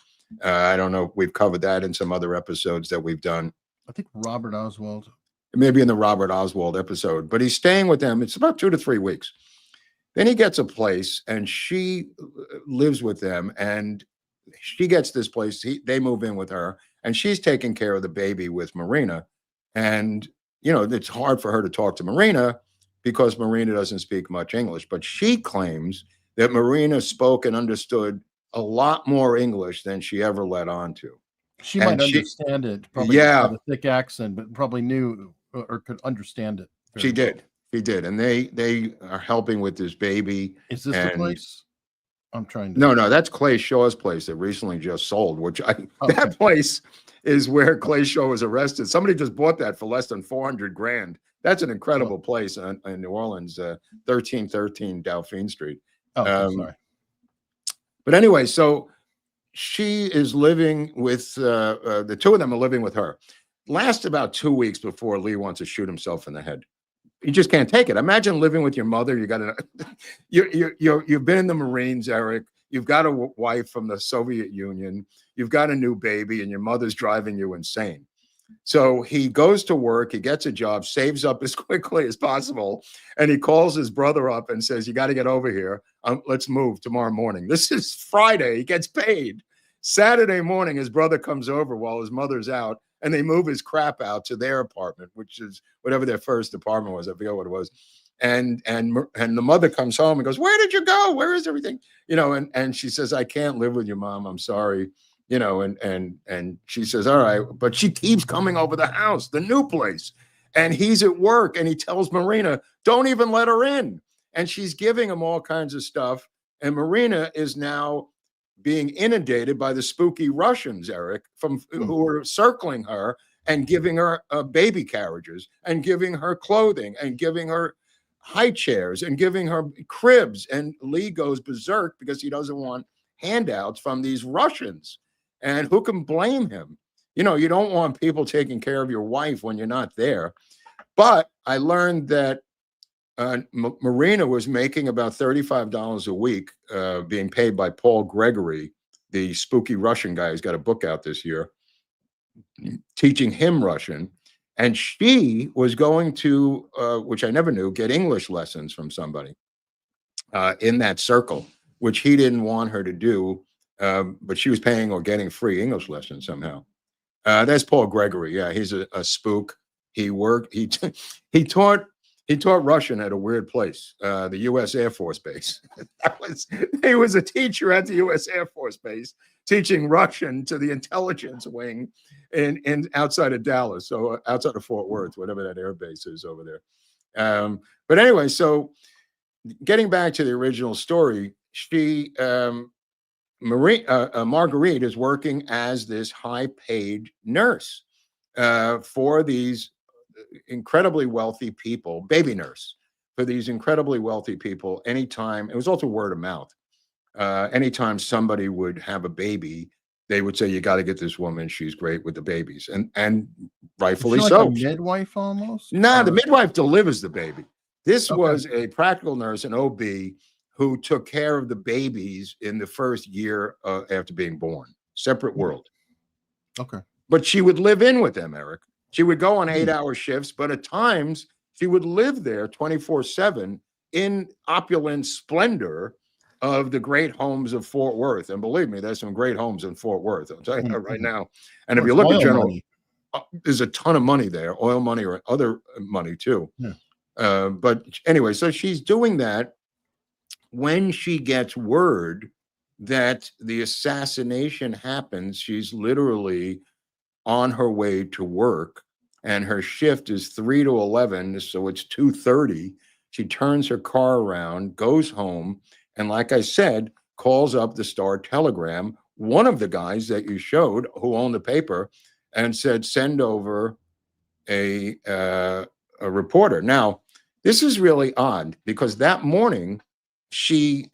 I don't know if we've covered that in some other episodes that we've done. I think Robert Oswald. Maybe in the Robert Oswald episode, but he's staying with them. It's about 2 to 3 weeks. Then he gets a place and she lives with them, and she gets this place. They move in with her, and she's taking care of the baby with Marina. And, you know, it's hard for her to talk to Marina because Marina doesn't speak much English, but she claims that Marina spoke and understood a lot more English than she ever let on to. She might understand it, probably with a thick accent, but probably knew or could understand it. She did. She did. And they are helping with this baby. Is this the place? I'm trying to. No, that's Clay Shaw's place that recently just sold, that place is where Clay Shaw was arrested. Somebody just bought that for less than $400,000. That's an incredible place in New Orleans, 1313 Dauphine Street. Sorry. But anyway, so she is living with the two of them are living with her. Lasts about 2 weeks before Lee wants to shoot himself in the head. You just can't take it. Imagine living with your mother. You got you've been in the Marines, Eric. You've got a wife from the Soviet Union. You've got a new baby, and your mother's driving you insane. So he goes to work. He gets a job, saves up as quickly as possible, and he calls his brother up and says, "You got to get over here. Let's move tomorrow morning." This is Friday. He gets paid. Saturday morning, his brother comes over while his mother's out, and they move his crap out to their apartment, which is whatever their first apartment was. I forget what it was. And the mother comes home and goes, "Where did you go? Where is everything?" You know, and she says, "I can't live with you, Mom. I'm sorry." You know, and she says, "All right," but she keeps coming over the house, the new place. And he's at work, and he tells Marina, "Don't even let her in." And she's giving him all kinds of stuff. And Marina is now being inundated by the spooky Russians, Eric, who are circling her and giving her baby carriages and giving her clothing and giving her high chairs and giving her cribs. And Lee goes berserk because he doesn't want handouts from these Russians. And who can blame him? You know, you don't want people taking care of your wife when you're not there. But I learned that Marina was making about $35 a week, being paid by Paul Gregory, the spooky Russian guy who's got a book out this year, teaching him Russian. And she was going to, which I never knew, get English lessons from somebody in that circle, which he didn't want her to do, but she was paying or getting free English lessons somehow. That's Paul Gregory. Yeah, he's a spook. He taught Russian at a weird place, the U.S. Air Force Base. He was a teacher at the U.S. Air Force Base, teaching Russian to the intelligence wing in outside of Dallas, so outside of Fort Worth, whatever that air base is over there. But anyway, so getting back to the original story, Marguerite is working as this high-paid nurse for these incredibly wealthy people, baby nurse for these incredibly wealthy people. Anytime, it was also word of mouth. Anytime somebody would have a baby, they would say, "You got to get this woman. She's great with the babies," and rightfully so. Like a midwife almost? Nah, the midwife delivers the baby. This was a practical nurse, an OB, who took care of the babies in the first year after being born. Separate world. Okay. But she would live in with them, Eric. She would go on 8-hour shifts, but at times she would live there 24/7 in opulent splendor of the great homes of Fort Worth. And believe me, there's some great homes in Fort Worth. I'm telling you right now. And if you look at general, there's a ton of money there, oil money or other money too. Yeah. But anyway, so she's doing that. When she gets word that the assassination happens, she's literally on her way to work, and her shift is 3 to 11, so it's 2:30. She turns her car around, goes home, and like I said, calls up the Star Telegram, one of the guys that you showed who owned the paper, and said, "Send over a reporter." Now, this is really odd because that morning she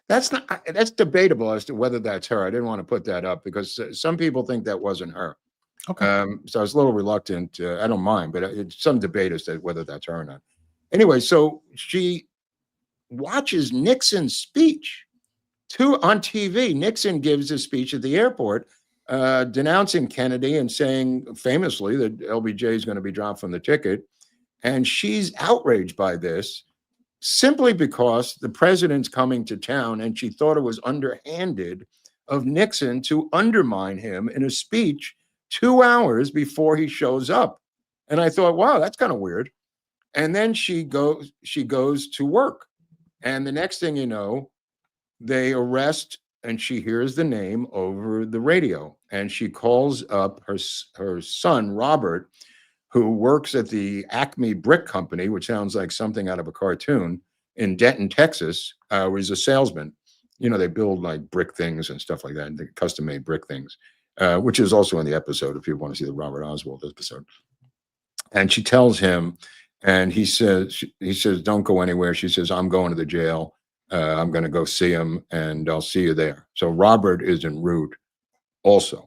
that's debatable as to whether that's her. I didn't want to put that up because some people think that wasn't her. Okay. So I was a little reluctant. I don't mind, but it's some debate as to whether that's her or not. Anyway, so she watches Nixon's speech on TV. Nixon gives a speech at the airport denouncing Kennedy and saying famously that LBJ is going to be dropped from the ticket. And she's outraged by this simply because the president's coming to town, and she thought it was underhanded of Nixon to undermine him in a speech 2 hours before he shows up. And I thought, wow, that's kind of weird. And then she goes to work. And the next thing you know, they arrest, and she hears the name over the radio. And she calls up her son, Robert, who works at the Acme Brick Company, which sounds like something out of a cartoon, in Denton, Texas, where he's a salesman. You know, they build like brick things and stuff like that, and custom-made brick things, which is also in the episode if you want to see the Robert Oswald episode. And she tells him, and he says, don't go anywhere. She says, I'm going to the jail. I'm going to go see him, and I'll see you there. So Robert is en route also.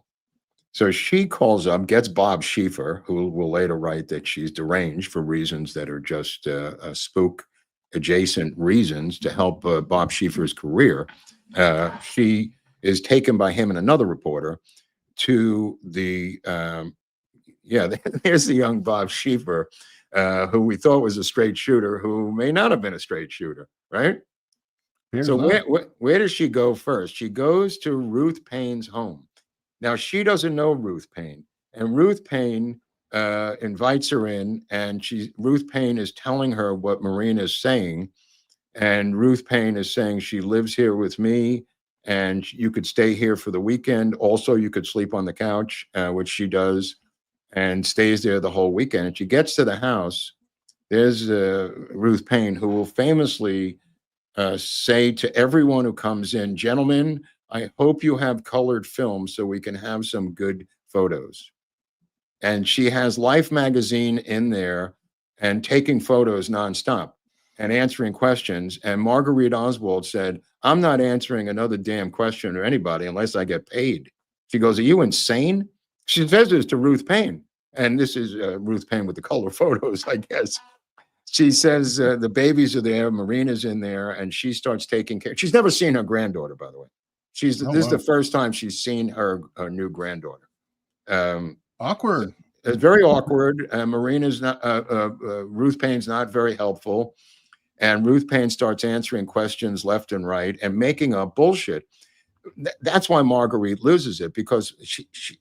So she calls up, gets Bob Schieffer, who will later write that she's deranged for reasons that are just spook adjacent reasons to help Bob Schieffer's career. She is taken by him and another reporter to the, there's the young Bob Schieffer, who we thought was a straight shooter, who may not have been a straight shooter, right? So where does she go first? She goes to Ruth Paine's home. Now, she doesn't know Ruth Paine, and Ruth Paine invites her in, and Ruth Paine is telling her what Marina is saying, and Ruth Paine is saying she lives here with me, and you could stay here for the weekend. Also, you could sleep on the couch, which she does, and stays there the whole weekend. And she gets to the house. There's Ruth Paine, who will famously say to everyone who comes in, gentlemen, I hope you have colored film so we can have some good photos. And she has Life magazine in there and taking photos nonstop and answering questions. And Marguerite Oswald said, I'm not answering another damn question or anybody unless I get paid. She goes, are you insane? She says this to Ruth Paine. And this is Ruth Paine with the color photos, I guess. She says the babies are there, Marina's in there, and she starts taking care. She's never seen her granddaughter, by the way. This is the first time she's seen her new granddaughter. Awkward. It's very awkward. Marina's not, Ruth Paine's not very helpful. And Ruth Paine starts answering questions left and right and making up bullshit. That's why Marguerite loses it, because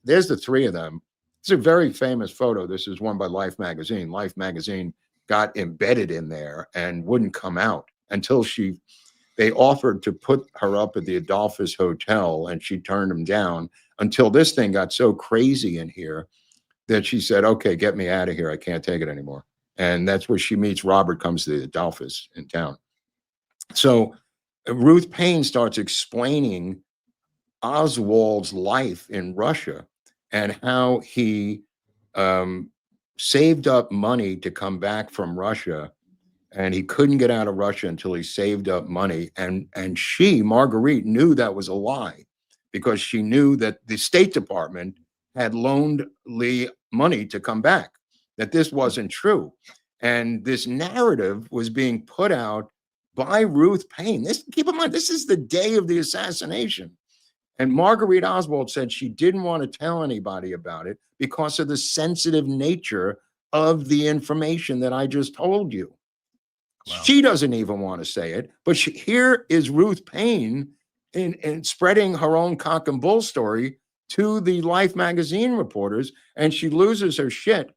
there's the three of them. It's a very famous photo. This is one by Life magazine. Life magazine got embedded in there and wouldn't come out until they offered to put her up at the Adolphus Hotel, and she turned them down until this thing got so crazy in here that she said, okay, get me out of here. I can't take it anymore. And that's where she meets Robert, comes to the Adolphus in town. So Ruth Paine starts explaining Oswald's life in Russia and how he saved up money to come back from Russia, and he couldn't get out of Russia until he saved up money. And Marguerite, knew that was a lie, because she knew that the State Department had loaned Lee money to come back, that this wasn't true. And this narrative was being put out by Ruth Paine. Keep in mind, this is the day of the assassination. And Marguerite Oswald said she didn't want to tell anybody about it because of the sensitive nature of the information that I just told you. Wow. She doesn't even want to say it, but here is Ruth Paine in spreading her own cock and bull story to the Life magazine reporters, and she loses her shit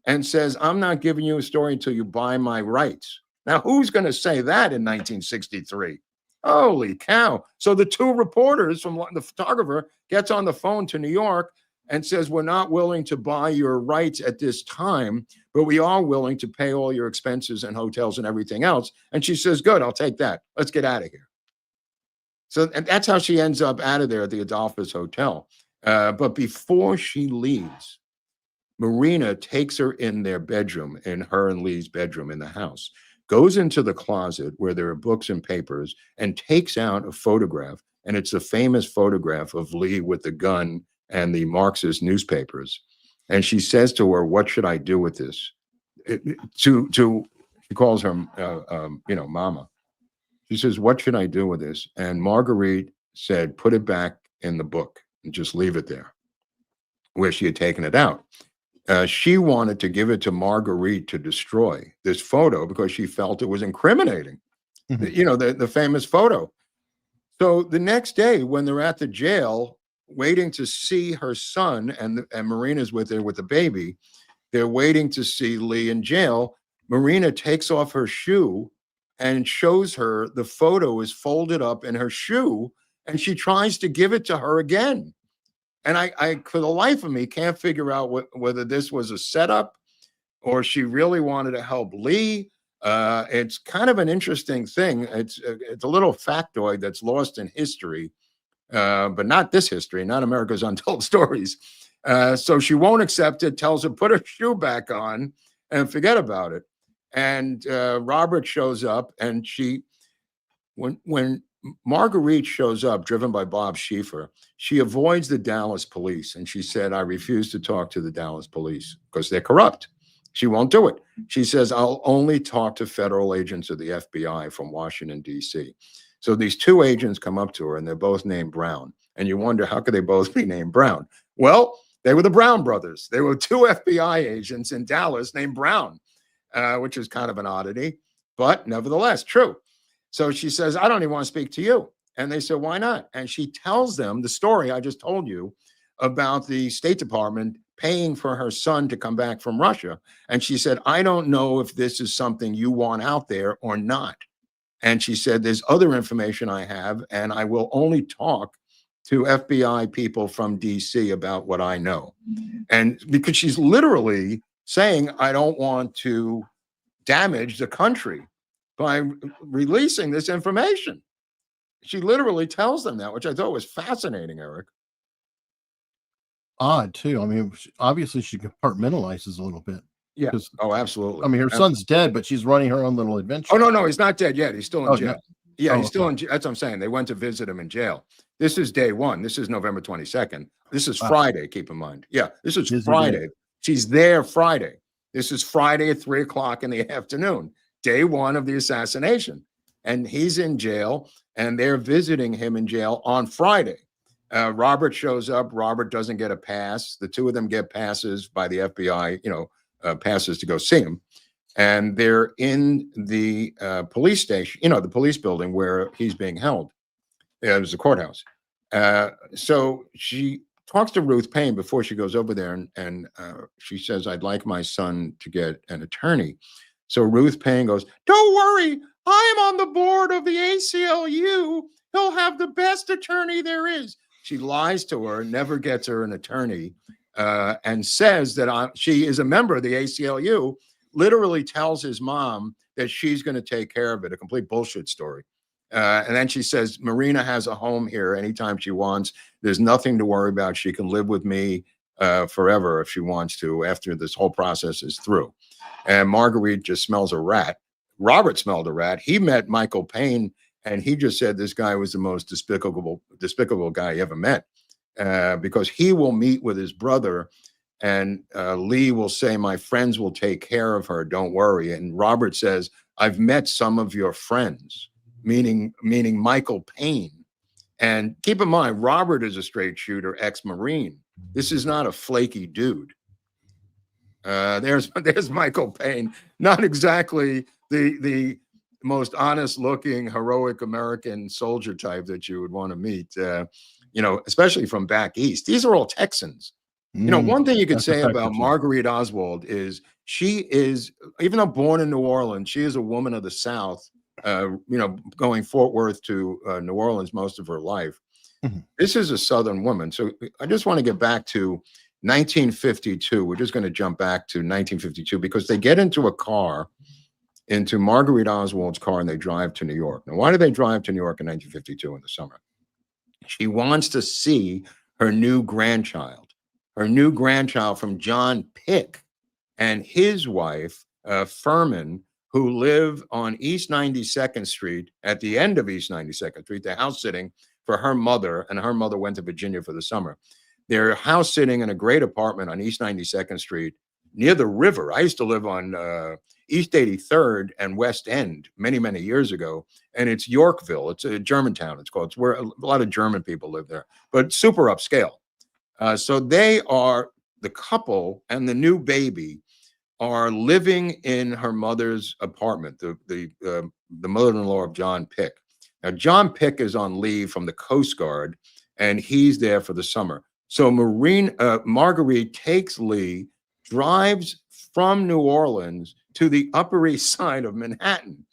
and says, I'm not giving you a story until you buy my rights. Now, who's going to say that in 1963? Holy cow. So the two reporters from the photographer gets on the phone to New York and says, we're not willing to buy your rights at this time, but we are willing to pay all your expenses and hotels and everything else. And she says, good, I'll take that. Let's get out of here. So and that's how she ends up out of there at the Adolphus Hotel. But before she leaves, Marina takes her in their bedroom, in her and Lee's bedroom in the house, goes into the closet where there are books and papers, and takes out a photograph. And it's a famous photograph of Lee with the gun and the Marxist newspapers. And she says to her, what should I do with this? She calls her, mama. She says, what should I do with this? And Marguerite said, put it back in the book and just leave it there. where she had taken it out. She wanted to give it to Marguerite to destroy this photo because she felt it was incriminating. You know, the famous photo. So the next day, when they're at the jail waiting to see her son, and Marina's with her with the baby, they're waiting to see Lee in jail. Marina takes off her shoe and shows her the photo is folded up in her shoe, and she tries to give it to her again. And I for the life of me, can't figure out whether this was a setup or she really wanted to help Lee. It's kind of an interesting thing. It's a little factoid that's lost in history, but not this history, not America's Untold Stories. So she won't accept it, tells her, put her shoe back on and forget about it. And Robert shows up, and when Marguerite shows up, driven by Bob Schieffer, she avoids the Dallas police. And she said, I refuse to talk to the Dallas police because they're corrupt. She won't do it. She says, I'll only talk to federal agents of the FBI from Washington, D.C. So these two agents come up to her, and they're both named Brown. And you wonder, how could they both be named Brown? Well, they were the Brown brothers. They were two FBI agents in Dallas named Brown, which is kind of an oddity, but nevertheless true. So she says, I don't even want to speak to you. And they said, why not? And she tells them the story I just told you about the State Department paying for her son to come back from Russia. And she said, I don't know if this is something you want out there or not. And she said, there's other information I have, and I will only talk to FBI people from DC about what I know. And because she's literally saying, I don't want to damage the country by releasing this information. She literally tells them that, which I thought was fascinating, Eric. Odd too. I mean, obviously she compartmentalizes a little bit. Yeah. Oh, absolutely. I mean, her son's dead, but she's running her own little adventure. Oh, no, he's not dead yet. He's still in jail. No. Yeah, he's still in jail. That's what I'm saying. They went to visit him in jail. This is day one. This is November 22nd. This is Friday, keep in mind. Yeah, this is Friday. She's there Friday. This is Friday at 3 o'clock in the afternoon, day one of the assassination. And he's in jail, and they're visiting him in jail on Friday. Robert shows up. Robert doesn't get a pass. The two of them get passes by the FBI, passes to go see him. And they're in the police station, the police building where he's being held. It was the courthouse. So she talks to Ruth Payne before she goes over there, and she says, I'd like my son to get an attorney. So Ruth Payne goes, don't worry, I'm on the board of the ACLU. He'll have the best attorney there is. She lies to her, never gets her an attorney, and says that she is a member of the ACLU, literally tells his mom that she's going to take care of it, a complete bullshit story. And then she says, Marina has a home here anytime she wants. There's nothing to worry about. She can live with me forever if she wants to after this whole process is through. And Marguerite just smells a rat. Robert smelled a rat. He met Michael Payne, and he just said this guy was the most despicable guy he ever met, because he will meet with his brother, and Lee will say, my friends will take care of her, don't worry. And Robert says, I've met some of your friends, meaning Michael Payne. And keep in mind, Robert is a straight shooter, ex-Marine. This is not a flaky dude. There's Michael Payne, not exactly the most honest looking, heroic American soldier type that you would want to meet, especially from back east. These are all Texans. One thing you could say about Marguerite Oswald is she is, even though born in New Orleans, she is a woman of the South, going Fort Worth to New Orleans most of her life. Mm-hmm. This is a Southern woman. So I just want to get back to 1952. We're just going to jump back to 1952 because they get into Marguerite Oswald's car, and they drive to New York. Now, why do they drive to New York in 1952 in the summer? She wants to see her new grandchild from John Pick and his wife, Furman, who live on East 92nd Street, at the end of East 92nd Street. They're house sitting for her mother, and her mother went to Virginia for the summer. They're house sitting in a great apartment on East 92nd Street near the river. I used to live on East 83rd and West End many, many years ago, and it's Yorkville. It's a Germantown, it's called. It's where a lot of German people live there, but super upscale. So they are, the couple and the new baby are living in her mother's apartment, the mother-in-law of John Pick. Now, John Pick is on leave from the Coast Guard, and he's there for the summer. So Marguerite takes Lee, drives from New Orleans to the Upper East Side of Manhattan,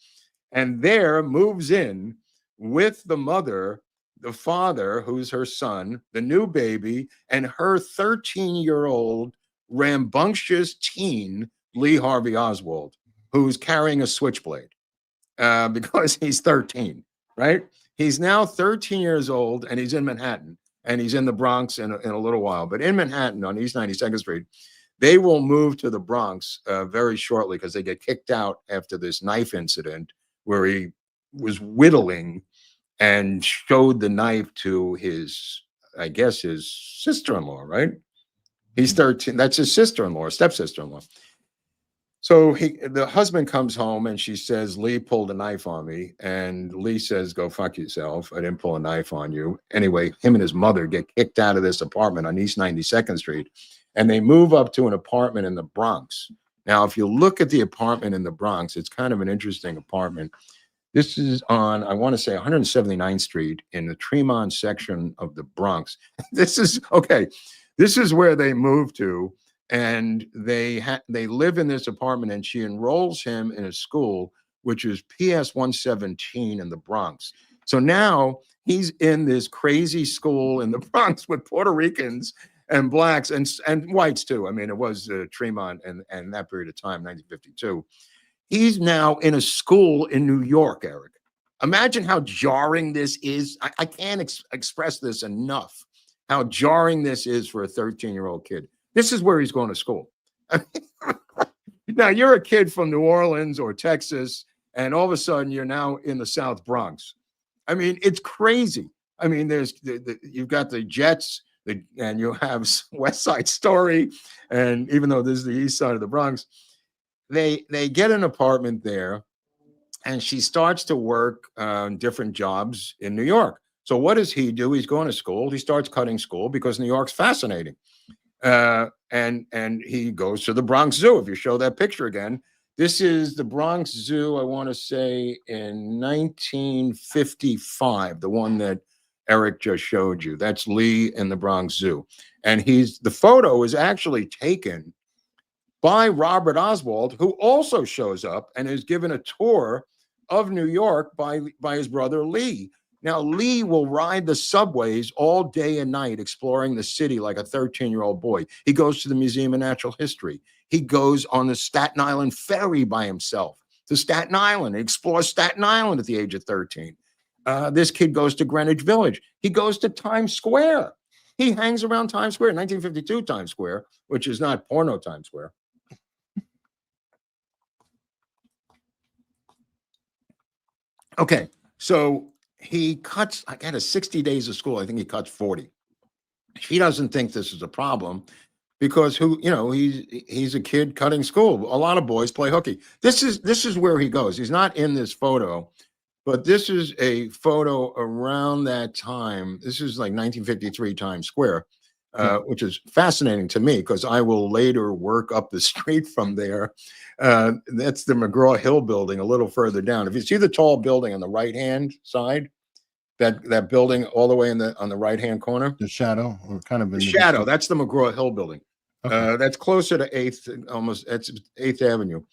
and there moves in with the mother, the father, who's her son, the new baby, and her 13-year-old rambunctious teen, Lee Harvey Oswald, who's carrying a switchblade because he's 13, right? He's now 13 years old, and he's in Manhattan, and he's in the Bronx in a little while. But in Manhattan on East 92nd Street, they will move to the Bronx very shortly because they get kicked out after this knife incident where he was whittling and showed the knife to his, I guess, his sister-in-law, right? He's 13. That's his sister-in-law, stepsister-in-law. So the husband comes home and she says, Lee pulled a knife on me. And Lee says, go fuck yourself. I didn't pull a knife on you. Anyway, him and his mother get kicked out of this apartment on East 92nd Street. And they move up to an apartment in the Bronx. Now, if you look at the apartment in the Bronx, it's kind of an interesting apartment. This is on, I want to say 179th Street in the Tremont section of the Bronx. This is, okay, this is where they move to. And they live in this apartment, and she enrolls him in a school, which is PS 117 in the Bronx. So now he's in this crazy school in the Bronx with Puerto Ricans and blacks and whites too. I mean, it was Tremont and that period of time, 1952. He's now in a school in New York, Eric. Imagine how jarring this is. I can't express this enough, how jarring this is for a 13-year-old kid. This is where he's going to school. Now, you're a kid from New Orleans or Texas, and all of a sudden you're now in the South Bronx. I mean, it's crazy. I mean, there's you've got the Jets, and you have West Side Story, and even though this is the east side of the Bronx, they get an apartment there, and she starts to work different jobs in New York. So what does he do? He's going to school. He starts cutting school because New York's fascinating. And he goes to the Bronx Zoo. If you show that picture again, this is the Bronx Zoo, I want to say in 1955, the one that Eric just showed you. That's Lee in the Bronx Zoo. And the photo is actually taken by Robert Oswald, who also shows up and is given a tour of New York by his brother Lee. Now, Lee will ride the subways all day and night, exploring the city like a 13-year-old boy. He goes to the Museum of Natural History. He goes on the Staten Island ferry by himself to Staten Island. He explores Staten Island at the age of 13. This kid goes to Greenwich Village. He goes to Times Square. He hangs around Times Square, 1952 Times Square, which is not porno Times Square. Okay, so he cuts, I got 60 days of school. I think he cuts 40. She doesn't think this is a problem because he's a kid cutting school. A lot of boys play hooky. This is where he goes. He's not in this photo, but this is a photo around that time. This is like 1953 Times Square, which is fascinating to me because I will later work up the street from there. That's the McGraw-Hill building a little further down. If you see the tall building on the right-hand side, that building all the way on the right-hand corner, the shadow, or kind of in the shadow. That's the McGraw-Hill building. Okay. That's closer to 8th, almost. That's 8th Avenue.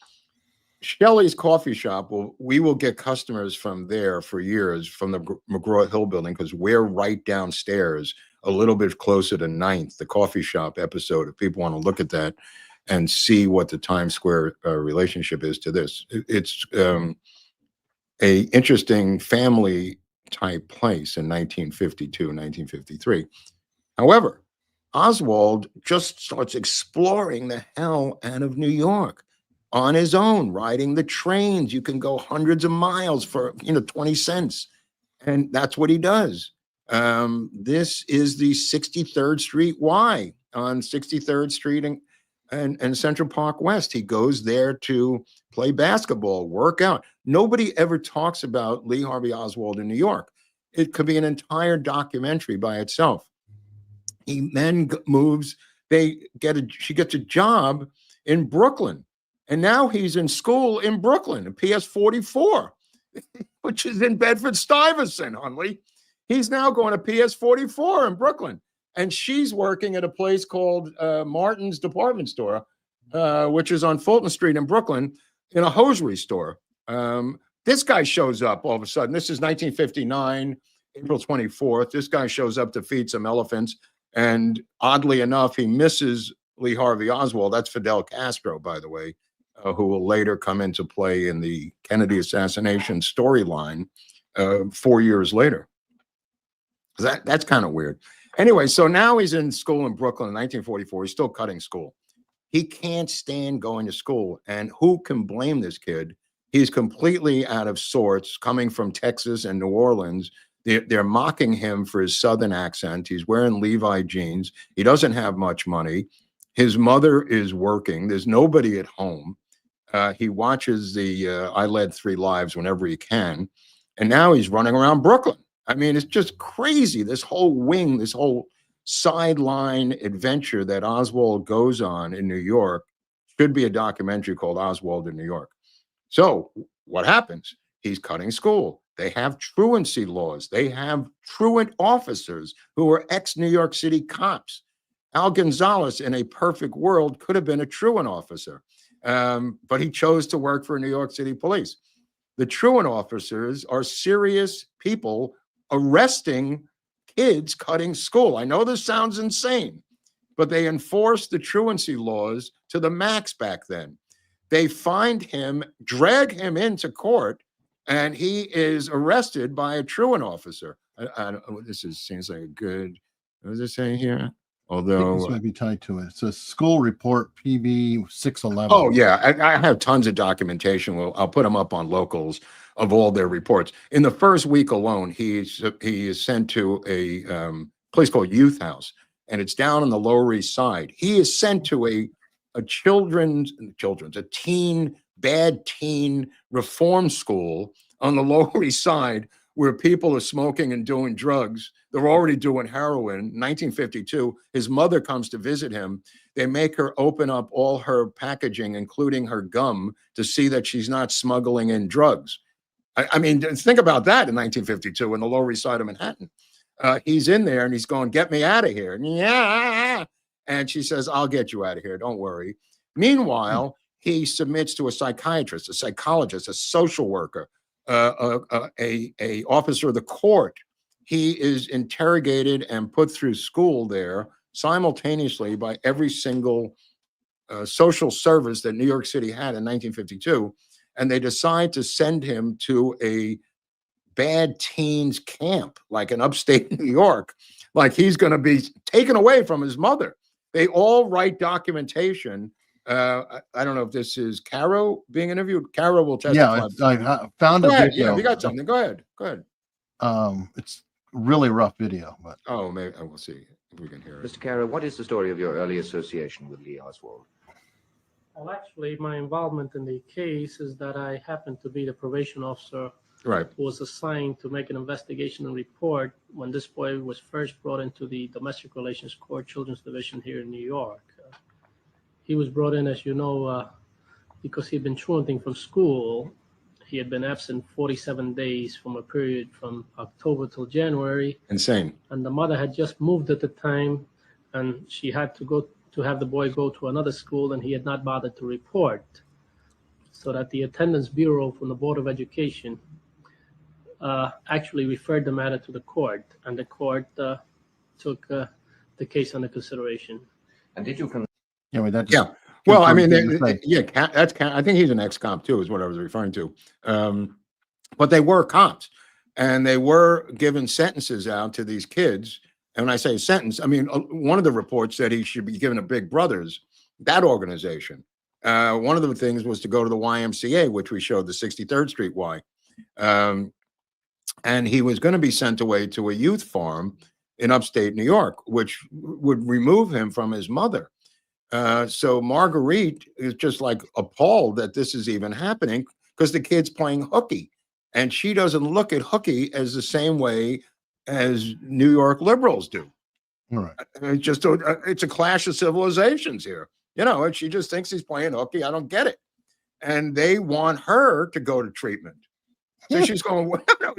Shelley's Coffee Shop. We will get customers from there for years from the McGraw-Hill building because we're right downstairs, a little bit closer to 9th, the coffee shop episode. If people want to look at that and see what the Times Square relationship is to this, it's a interesting family type place in 1952, 1953. However, Oswald just starts exploring the hell out of New York on his own, riding the trains. You can go hundreds of miles for 20 cents, and that's what he does. This is the 63rd Street Y on 63rd Street and Central Park West. He goes there to play basketball, work out. Nobody ever talks about Lee Harvey Oswald in New York. It could be an entire documentary by itself. He then moves. She gets a job in Brooklyn, and now he's in school in Brooklyn, a PS 44, which is in Bedford-Stuyvesant, Hunley. He's now going to PS 44 in Brooklyn, and she's working at a place called Martin's Department Store, which is on Fulton Street in Brooklyn, in a hosiery store. This guy shows up all of a sudden. This is 1959, April 24th. This guy shows up to feed some elephants. And oddly enough, he misses Lee Harvey Oswald. That's Fidel Castro, by the way, who will later come into play in the Kennedy assassination storyline 4 years later. That's kind of weird. Anyway, so now he's in school in Brooklyn in 1944. He's still cutting school. He can't stand going to school. And who can blame this kid? He's completely out of sorts, coming from Texas and New Orleans. They're mocking him for his Southern accent. He's wearing Levi jeans. He doesn't have much money. His mother is working. There's nobody at home. He watches the I Led 3 Lives whenever he can. And now he's running around Brooklyn. I mean, it's just crazy. This whole wing, this whole sideline adventure that Oswald goes on in New York should be a documentary called Oswald in New York. So what happens? He's cutting school. They have truancy laws. They have truant officers who are ex-New York City cops. Al Gonzalez, in a perfect world, could have been a truant officer, but he chose to work for New York City police. The truant officers are serious people arresting kids cutting school. I know this sounds insane, but they enforced the truancy laws to the max back then. They find him, drag him into court, and he is arrested by a truant officer. Seems like a good, what does it say here? Although this might be tied to it. It's a school report, PB 611. Oh yeah, I have tons of documentation. Well, I'll put them up on Locals of all their reports. In the first week alone, he is sent to a place called Youth House, and it's down on the Lower East Side. He is sent to a bad teen reform school on the Lower East Side, where people are smoking and doing drugs. They're already doing heroin. 1952, his mother comes to visit him. They make her open up all her packaging, including her gum, to see that she's not smuggling in drugs. I mean, think about that in 1952 in the Lower East Side of Manhattan. He's in there and he's going, "Get me out of here." Yeah. And she says, "I'll get you out of here. Don't worry." Meanwhile, he submits to a psychiatrist, a psychologist, a social worker, a officer of the court. He is interrogated and put through school there simultaneously by every single social service that New York City had in 1952. And they decide to send him to a bad teens camp, like in upstate New York, like he's going to be taken away from his mother. They all write documentation. I don't know if this is Caro being interviewed. Caro will testify. Yeah, I found a video. Yeah, we got something. Go ahead. It's really rough video, but maybe I will see if we can hear it. Mr. Caro, what is the story of your early association with Lee Oswald? Well, actually, my involvement in the case is that I happened to be the probation officer who was assigned to make an investigation and report when this boy was first brought into the Domestic Relations Court Children's Division here in New York. He was brought in, as you know, because he had been truanting from school. He had been absent 47 days from a period from October till January. Insane. And the mother had just moved at the time, and she had to have the boy go to another school, and he had not bothered to report. So that the Attendance Bureau from the Board of Education actually referred the matter to the court, and the court took the case under consideration. And did you? Yeah. Well, I mean, that's. I think he's an ex-cop too, is what I was referring to. But they were cops, and they were given sentences out to these kids. And when I say sentence, I mean one of the reports said he should be given a Big Brothers, that organization. One of the things was to go to the YMCA, which we showed, the 63rd Street Y. And he was going to be sent away to a youth farm in upstate New York, which would remove him from his mother. So Marguerite is just like appalled that this is even happening because the kid's playing hooky, and she doesn't look at hooky as the same way as New York liberals do. All right. It's just it's a clash of civilizations here, and she just thinks he's playing hooky. I don't get it. And they want her to go to treatment. So she's going, well, no,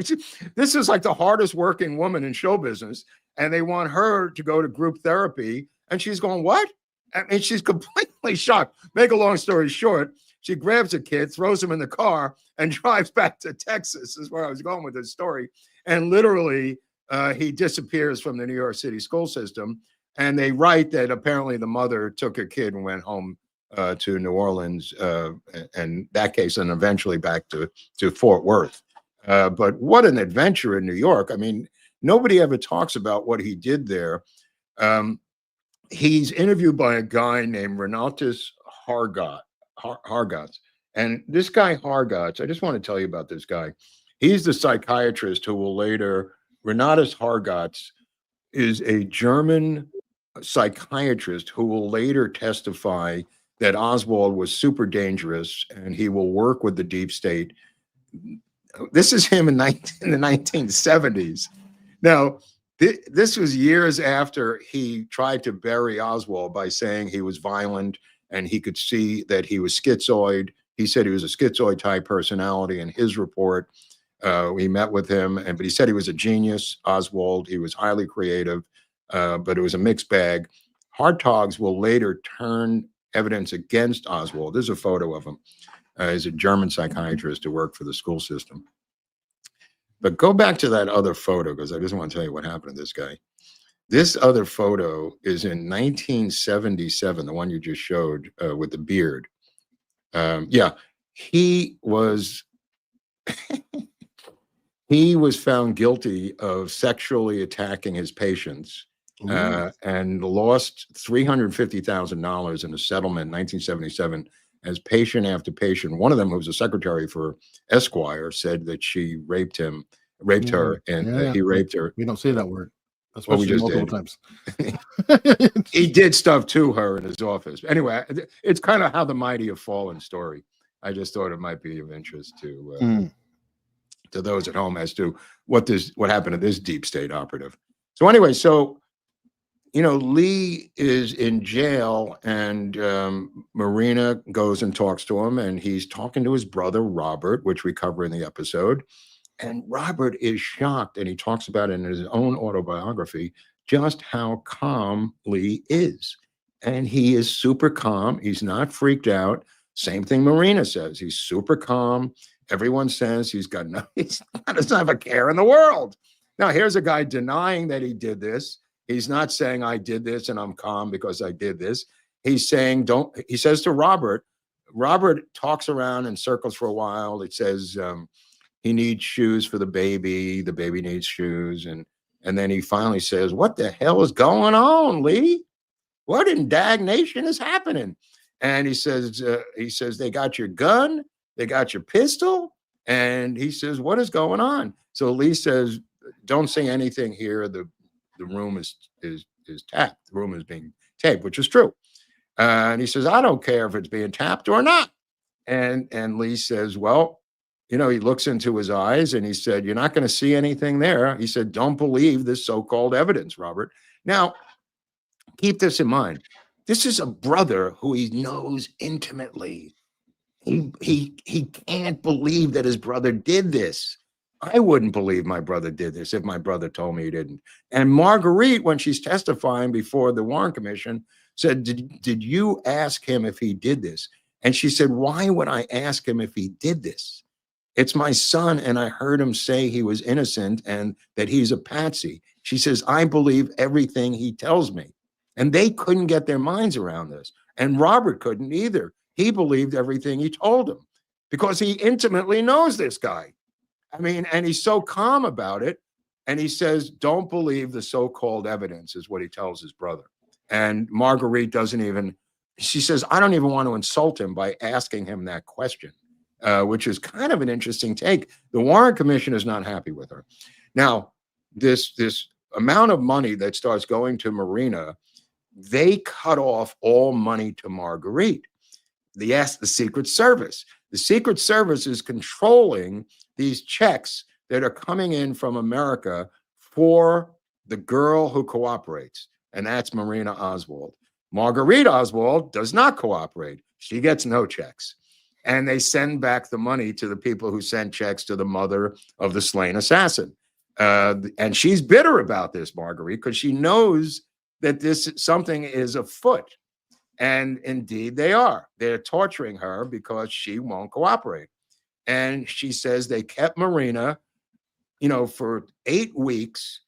this is like the hardest working woman in show business. And they want her to go to group therapy. And she's going, what? I mean, she's completely shocked. Make a long story short, she grabs a kid, throws him in the car, and drives back to Texas, is where I was going with this story. And literally, he disappears from the New York City school system. And they write that apparently the mother took her kid and went home to New Orleans, and that case, and eventually back to Fort Worth. But what an adventure in New York. I mean, nobody ever talks about what he did there. He's interviewed by a guy named Relentless Hargotts. And this guy Hargotts, I just want to tell you about this guy. He's the psychiatrist who will later, Relentless Hargotts is a German psychiatrist who will later testify that Oswald was super dangerous and he will work with the deep state. This is him in the 1970s. Now, this was years after he tried to bury Oswald by saying he was violent and he could see that he was schizoid. He said he was a schizoid type personality in his report. We met with him, but he said he was a genius, Oswald. He was highly creative, but it was a mixed bag. Hartogs will later turn evidence against Oswald. There's a photo of him. He's a German psychiatrist who worked for the school system. But go back to that other photo, because I just want to tell you what happened to this guy. This other photo is in 1977, the one you just showed with the beard. Yeah, he was he was found guilty of sexually attacking his patients and lost $350,000 in a settlement in 1977 as patient after patient. One of them, who was a secretary for Esquire, said that she raped her, and he raped her. We don't say that word. That's what we just multiple did. times. He did stuff to her in his office. Anyway, it's kind of how the mighty have fallen story. I just thought it might be of interest to those at home as to what happened to this deep state operative. So anyway, Lee is in jail, and Marina goes and talks to him, and he's talking to his brother, Robert, which we cover in the episode. And Robert is shocked, and he talks about it in his own autobiography, just how calm Lee is. And he is super calm. He's not freaked out. Same thing Marina says. He's super calm. Everyone says he doesn't have a care in the world. Now, here's a guy denying that he did this. He's not saying I did this and I'm calm because I did this. He's saying he says to Robert talks around in circles for a while. It says he needs shoes for the baby needs shoes. And then he finally says, what the hell is going on, Lee? What in dagnation is happening? And he says, they got your gun, they got your pistol. And he says, what is going on? So Lee says, don't say anything here. The room is tapped. The room is being taped, which is true. And he says, I don't care if it's being tapped or not. And Lee says, well, he looks into his eyes and he said, you're not going to see anything there. He said, don't believe this so-called evidence, Robert. Now, keep this in mind. This is a brother who he knows intimately. He can't believe that his brother did this. I wouldn't believe my brother did this if my brother told me he didn't. And Marguerite, when she's testifying before the Warren Commission, said, did you ask him if he did this? And she said, why would I ask him if he did this? It's my son, and I heard him say he was innocent and that he's a patsy. She says, I believe everything he tells me. And they couldn't get their minds around this. And Robert couldn't either. He believed everything he told him because he intimately knows this guy. I mean, and he's so calm about it. And he says, don't believe the so-called evidence is what he tells his brother. And Marguerite she says, I don't even want to insult him by asking him that question, which is kind of an interesting take. The Warren Commission is not happy with her. Now, this amount of money that starts going to Marina, they cut off all money to Marguerite. They asked the Secret Service. The Secret Service is controlling these checks that are coming in from America for the girl who cooperates. and that's Marina Oswald. Marguerite Oswald does not cooperate. She gets no checks. And they send back the money to the people who sent checks to the mother of the slain assassin. And she's bitter about this, Marguerite, because she knows that something is afoot. And indeed they are. They're torturing her because she won't cooperate. And she says they kept Marina, for 8 weeks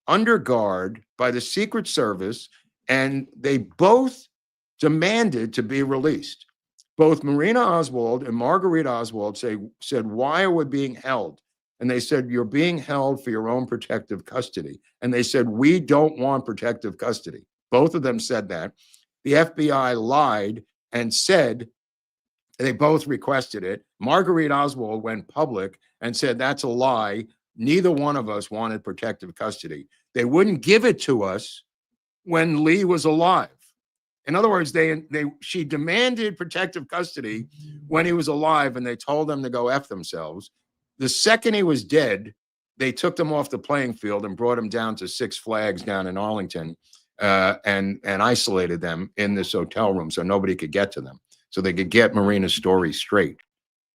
under guard by the Secret Service, and they both demanded to be released. Both Marina Oswald and Marguerite Oswald said, why are we being held? And they said, you're being held for your own protective custody. And they said, we don't want protective custody. Both of them said that. The FBI lied and said they both requested it. Marguerite Oswald went public and said, that's a lie. Neither one of us wanted protective custody. They wouldn't give it to us when Lee was alive. In other words, she demanded protective custody when he was alive, and they told them to go F themselves. The second he was dead, they took them off the playing field and brought him down to Six Flags down in Arlington, and isolated them in this hotel room so nobody could get to them, so they could get Marina's story straight.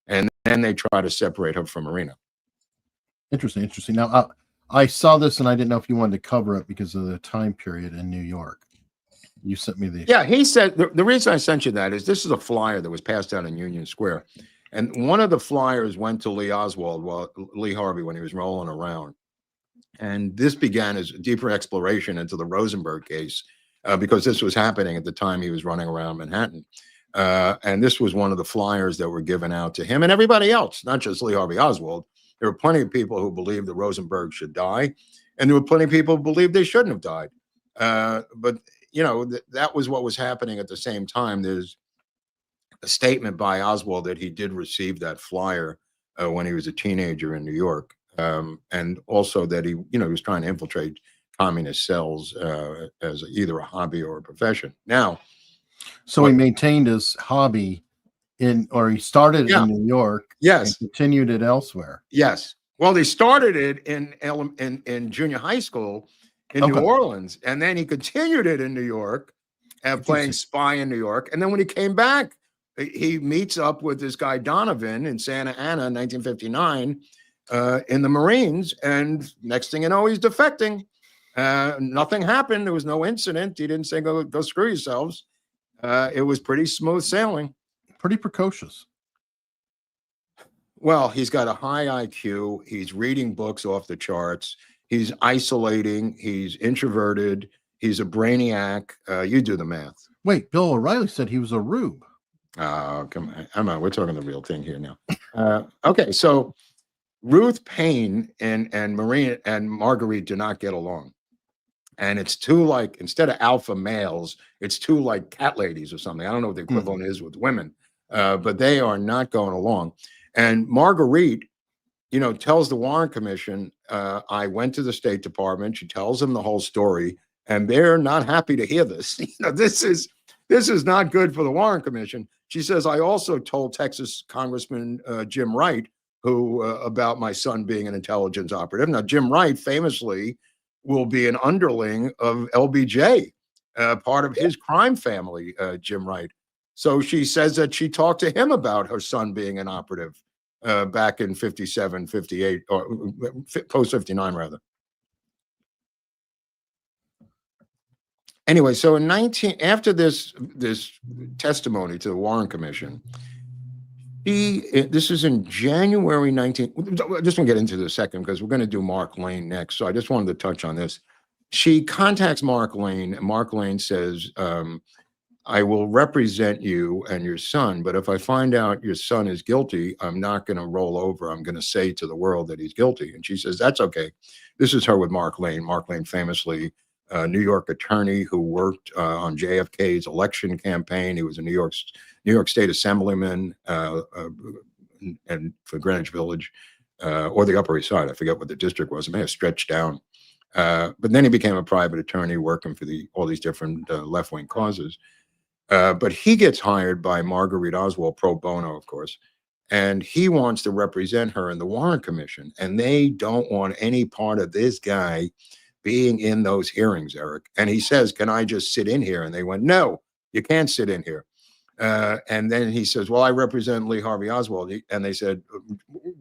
And then they try to separate her from Marina. Interesting. Now, I saw this and I didn't know if you wanted to cover it because of the time period in New York. You sent me the... Yeah, he said, the reason I sent you that is this is a flyer that was passed out in Union Square. And one of the flyers went to Lee Oswald, Lee Harvey, when he was rolling around. And this began as a deeper exploration into the Rosenberg case, because this was happening at the time he was running around Manhattan. And this was one of the flyers that were given out to him and everybody else, not just Lee Harvey Oswald. There were plenty of people who believed that Rosenberg should die, and there were plenty of people who believed they shouldn't have died. But that was what was happening at the same time. There's a statement by Oswald that he did receive that flyer when he was a teenager in New York, and also that he was trying to infiltrate communist cells as either a hobby or a profession. Now, so he maintained his hobby he started in New York, yes, and continued it elsewhere. Yes. Well, they started it in junior high school in New Orleans, and then he continued it in New York, playing spy in New York. And then when he came back, he meets up with this guy Donovan in Santa Ana in 1959 in the Marines, and next thing you know, he's defecting. Nothing happened. There was no incident. He didn't say go screw yourselves. It was pretty smooth sailing. Pretty precocious. Well, he's got a high IQ. He's reading books off the charts. He's isolating. He's introverted. He's a brainiac. You do the math. Wait, Bill O'Reilly said he was a rube. Oh, come on. We're talking the real thing here now. Okay, so Ruth Payne and Maria and Marguerite do not get along. And it's two, like, instead of alpha males, it's two like cat ladies or something. I don't know what the equivalent is with women, but they are not going along. And Marguerite, tells the Warren Commission, I went to the State Department. She tells them the whole story, and they're not happy to hear this. This is not good for the Warren Commission. She says, I also told Texas Congressman Jim Wright, about my son being an intelligence operative. Now, Jim Wright famously will be an underling of LBJ, part of his crime family, Jim Wright. So she says that she talked to him about her son being an operative back in 57, 58, or post 59, rather. Anyway, so after this testimony to the Warren Commission, this is in January 19. I just want to get into this a second because we're going to do Mark Lane next. So I just wanted to touch on this. She contacts Mark Lane, and Mark Lane says, I will represent you and your son, but if I find out your son is guilty, I'm not going to roll over. I'm going to say to the world that he's guilty. And she says, that's okay. This is her with Mark Lane. Mark Lane, famously a New York attorney who worked on JFK's election campaign. He was a New York State Assemblyman and for Greenwich Village or the Upper East Side. I forget what the district was. It may have stretched down. But then he became a private attorney working for all these different left-wing causes. But he gets hired by Marguerite Oswald, pro bono, of course, and he wants to represent her in the Warren Commission. And they don't want any part of this guy being in those hearings, Eric. And he says, can I just sit in here? And they went, no, you can't sit in here. And then he says, well, I represent Lee Harvey Oswald. And they said,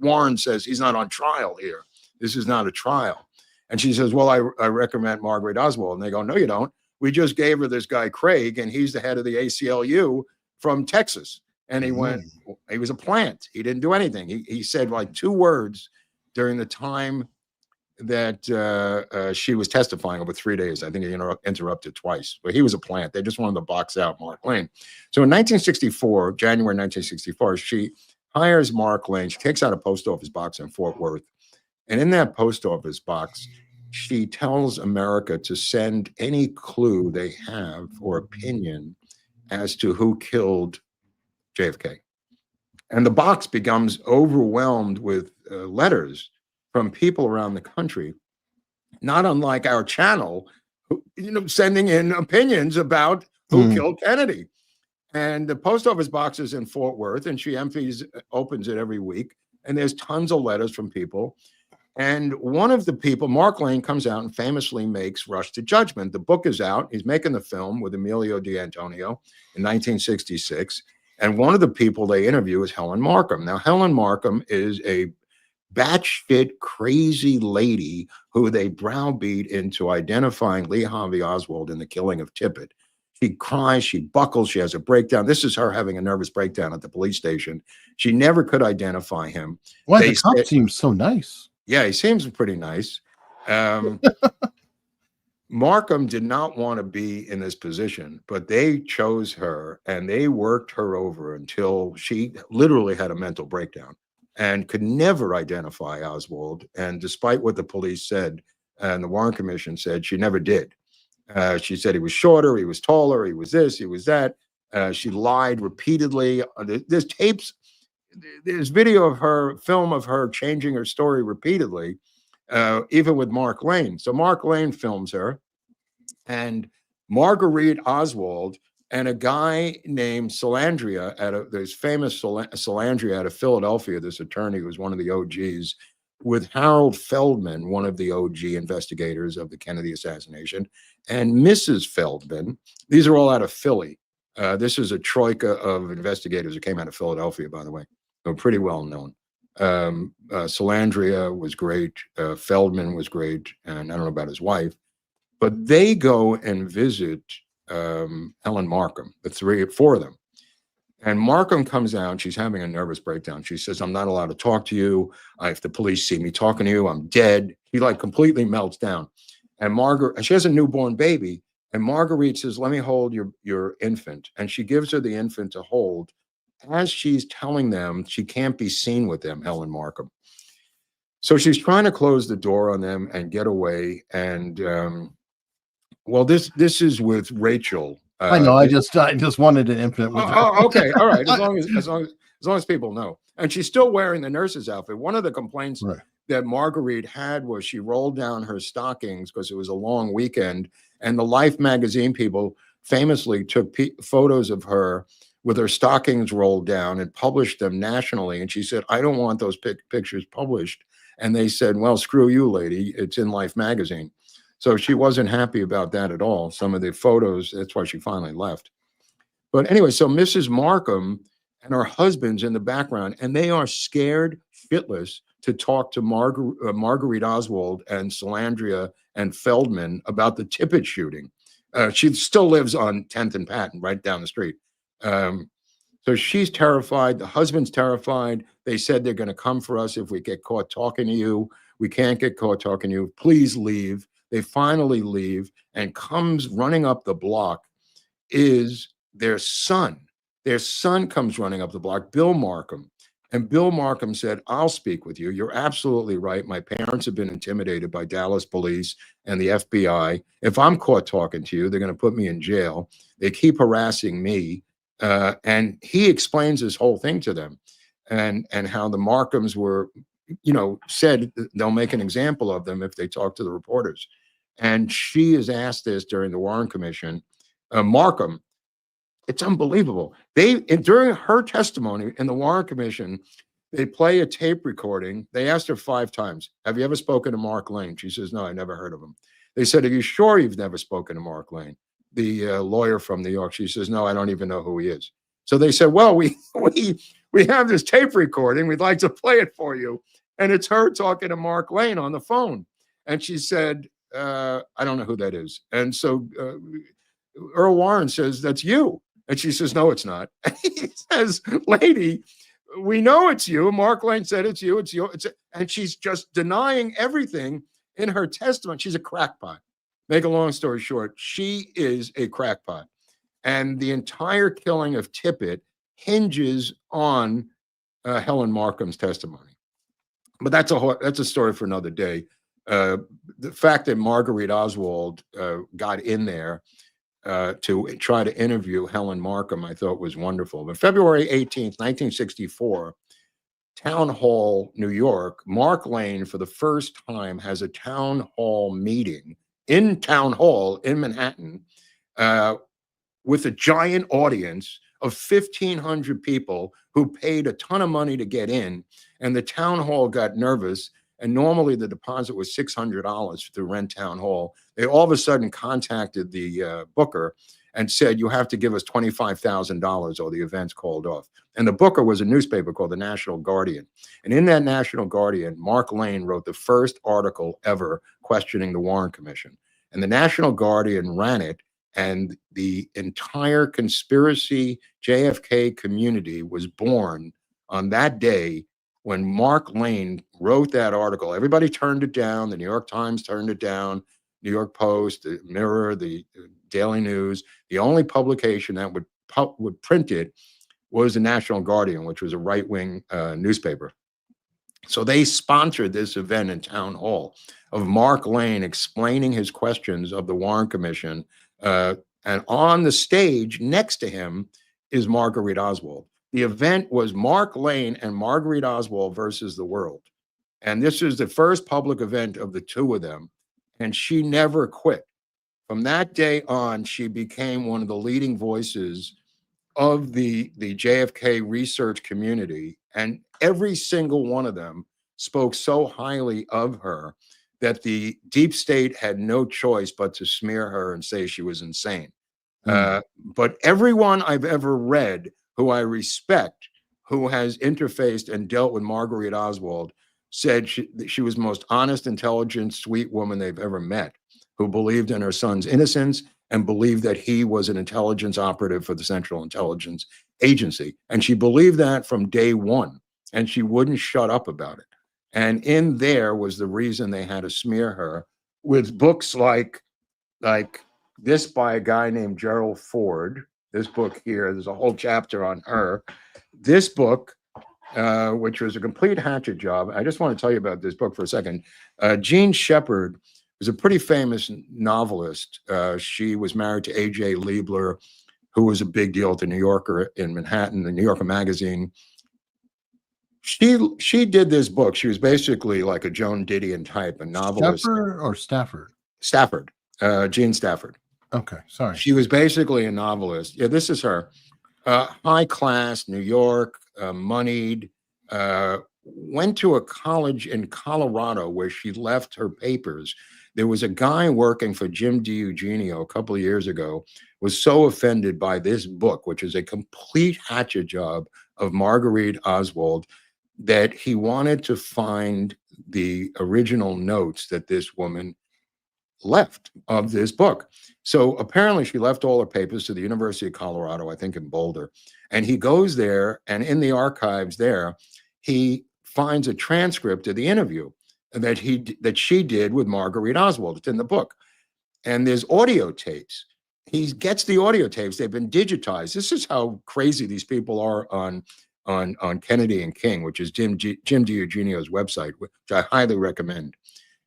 Warren says he's not on trial here. This is not a trial. And she says, well, I recommend Marguerite Oswald. And they go, no, you don't. We just gave her this guy, Craig, and he's the head of the ACLU from Texas. And he went, he was a plant. He didn't do anything. He said like 2 words during the time that she was testifying over 3 days. I think he interrupted twice, but he was a plant. They just wanted to box out Mark Lane. So in 1964, January 1964, she hires Mark Lane. She takes out a post office box in Fort Worth. And in that post office box, she tells America to send any clue they have or opinion as to who killed JFK. And the box becomes overwhelmed with letters from people around the country, not unlike our channel, sending in opinions about who killed Kennedy. And the post office box is in Fort Worth, and she opens it every week. And there's tons of letters from people. And one of the people, Mark Lane, comes out and famously makes Rush to Judgment. The book is out. He's making the film with Emilio D'Antonio in 1966. And one of the people they interview is Helen Markham. Now, Helen Markham is a batshit crazy lady who they browbeat into identifying Lee Harvey Oswald in the killing of Tippit. She cries, she buckles, she has a breakdown. This is her having a nervous breakdown at the police station. She never could identify him. Well, the cop seems so nice. Yeah, he seems pretty nice. Markham did not want to be in this position, but they chose her and they worked her over until she literally had a mental breakdown and could never identify Oswald. And despite what the police said and the Warren Commission said, she never did. She said he was shorter, he was taller, he was this, he was that. She lied repeatedly. There's tapes, there's video of her, film of her changing her story repeatedly, even with Mark Lane. So Mark Lane films her, and Marguerite Oswald and a guy named Salandria, there's famous Salandria out of Philadelphia, this attorney who was one of the OGs, with Harold Feldman, one of the OG investigators of the Kennedy assassination, and Mrs. Feldman. These are all out of Philly. This is a troika of investigators who came out of Philadelphia, by the way. They're pretty well known. Salandria was great. Feldman was great. And I don't know about his wife. But they go and visit Helen Markham, the 4 of them. And Markham comes out. She's having a nervous breakdown. She says, I'm not allowed to talk to you. If the police see me talking to you, I'm dead. He like completely melts down. And she has a newborn baby. And Marguerite says, let me hold your infant. And she gives her the infant to hold. As she's telling them, she can't be seen with them, Helen Markham. So she's trying to close the door on them and get away. And well, this is with Rachel. I know. I just wanted an infant. With okay, all right. As long as people know. And she's still wearing the nurse's outfit. One of the complaints that Marguerite had was she rolled down her stockings because it was a long weekend, and the Life magazine people famously took photos of her with her stockings rolled down and published them nationally. And she said, I don't want those pictures published. And they said, well, screw you, lady. It's in Life magazine. So she wasn't happy about that at all. Some of the photos, that's why she finally left. But anyway, so Mrs. Markham and her husband's in the background, and they are scared shitless to talk to Marguerite Oswald and Salandria and Feldman about the Tippit shooting. She still lives on 10th and Patton, right down the street. So she's terrified. The husband's terrified. They said they're going to come for us if we get caught talking to you. We can't get caught talking to you. Please leave. They finally leave, and comes running up the block is their son. Their son comes running up the block, Bill Markham. And Bill Markham said, I'll speak with you. You're absolutely right. My parents have been intimidated by Dallas police and the FBI. If I'm caught talking to you, they're going to put me in jail. They keep harassing me. And he explains this whole thing to them, and how the Markhams were, said they'll make an example of them if they talk to the reporters. And she is asked this during the Warren Commission. Markham, it's unbelievable. During her testimony in the Warren Commission, they play a tape recording. They asked her 5 times, have you ever spoken to Mark Lane? She says, no, I never heard of him. They said, "Are you sure you've never spoken to Mark Lane?" The lawyer from New York, she says, "No, I don't even know who he is." So they said, "Well, we have this tape recording. We'd like to play it for you." And it's her talking to Mark Lane on the phone. And she said, "I don't know who that is." And so Earl Warren says, "That's you." And she says, "No, it's not." And he says, "Lady, we know it's you. Mark Lane said it's you. It's you." And she's just denying everything in her testimony. She's a crackpot. Make a long story short, she is a crackpot. And the entire killing of Tippit hinges on Helen Markham's testimony. But that's a story for another day. The fact that Marguerite Oswald got in there to try to interview Helen Markham, I thought was wonderful. But February 18th, 1964, Town Hall, New York, Mark Lane, for the first time, has a town hall meeting in Town Hall in Manhattan with a giant audience of 1,500 people who paid a ton of money to get in. And the town hall got nervous. And normally the deposit was $600 to rent Town Hall. They all of a sudden contacted the booker and said, "You have to give us $25,000 or the event's called off." And the booker was a newspaper called the National Guardian. And in that National Guardian, Mark Lane wrote the first article ever questioning the Warren Commission. And the National Guardian ran it, and the entire conspiracy JFK community was born on that day when Mark Lane wrote that article. Everybody turned it down. The New York Times turned it down, New York Post, the Mirror, the Daily News. The only publication that would print it was the National Guardian, which was a right-wing newspaper. So they sponsored this event in Town Hall of Mark Lane explaining his questions of the Warren Commission. And on the stage next to him is Marguerite Oswald. The event was Mark Lane and Marguerite Oswald versus the world. And this is the first public event of the two of them. And she never quit. From that day on, she became one of the leading voices of the JFK research community. And every single one of them spoke so highly of her that the deep state had no choice but to smear her and say she was insane. But everyone I've ever read who I respect, who has interfaced and dealt with Marguerite Oswald, said she was the most honest, intelligent, sweet woman they've ever met, who believed in her son's innocence and believed that he was an intelligence operative for the Central Intelligence Agency. And she believed that from day one, and she wouldn't shut up about it. And in there was the reason they had to smear her with books like this by a guy named Gerald Ford. This book here, there's a whole chapter on her. This book, which was a complete hatchet job. I just want to tell you about this book for a second. Jean Shepherd was a pretty famous novelist. She was married to A.J. Liebler, who was a big deal at the New Yorker in Manhattan, the New Yorker magazine. She did this book. She was basically like a Joan Didion type, a novelist. Stafford or Stafford? Stafford, Jean Stafford. Okay, sorry. She was basically a novelist. Yeah, this is her. High class, New York, moneyed, went to a college in Colorado where she left her papers. There was a guy working for Jim DiEugenio a couple of years ago, was so offended by this book, which is a complete hatchet job of Marguerite Oswald, that he wanted to find the original notes that this woman left of this book. So apparently she left all her papers to the University of Colorado, I think in Boulder. And he goes there, and in the archives there, he finds a transcript of the interview that she did with Marguerite Oswald. It's in the book. And there's audio tapes. He gets the audio tapes. They've been digitized. This is how crazy these people are on Kennedy and King, which is Jim DiEugenio's website, which I highly recommend.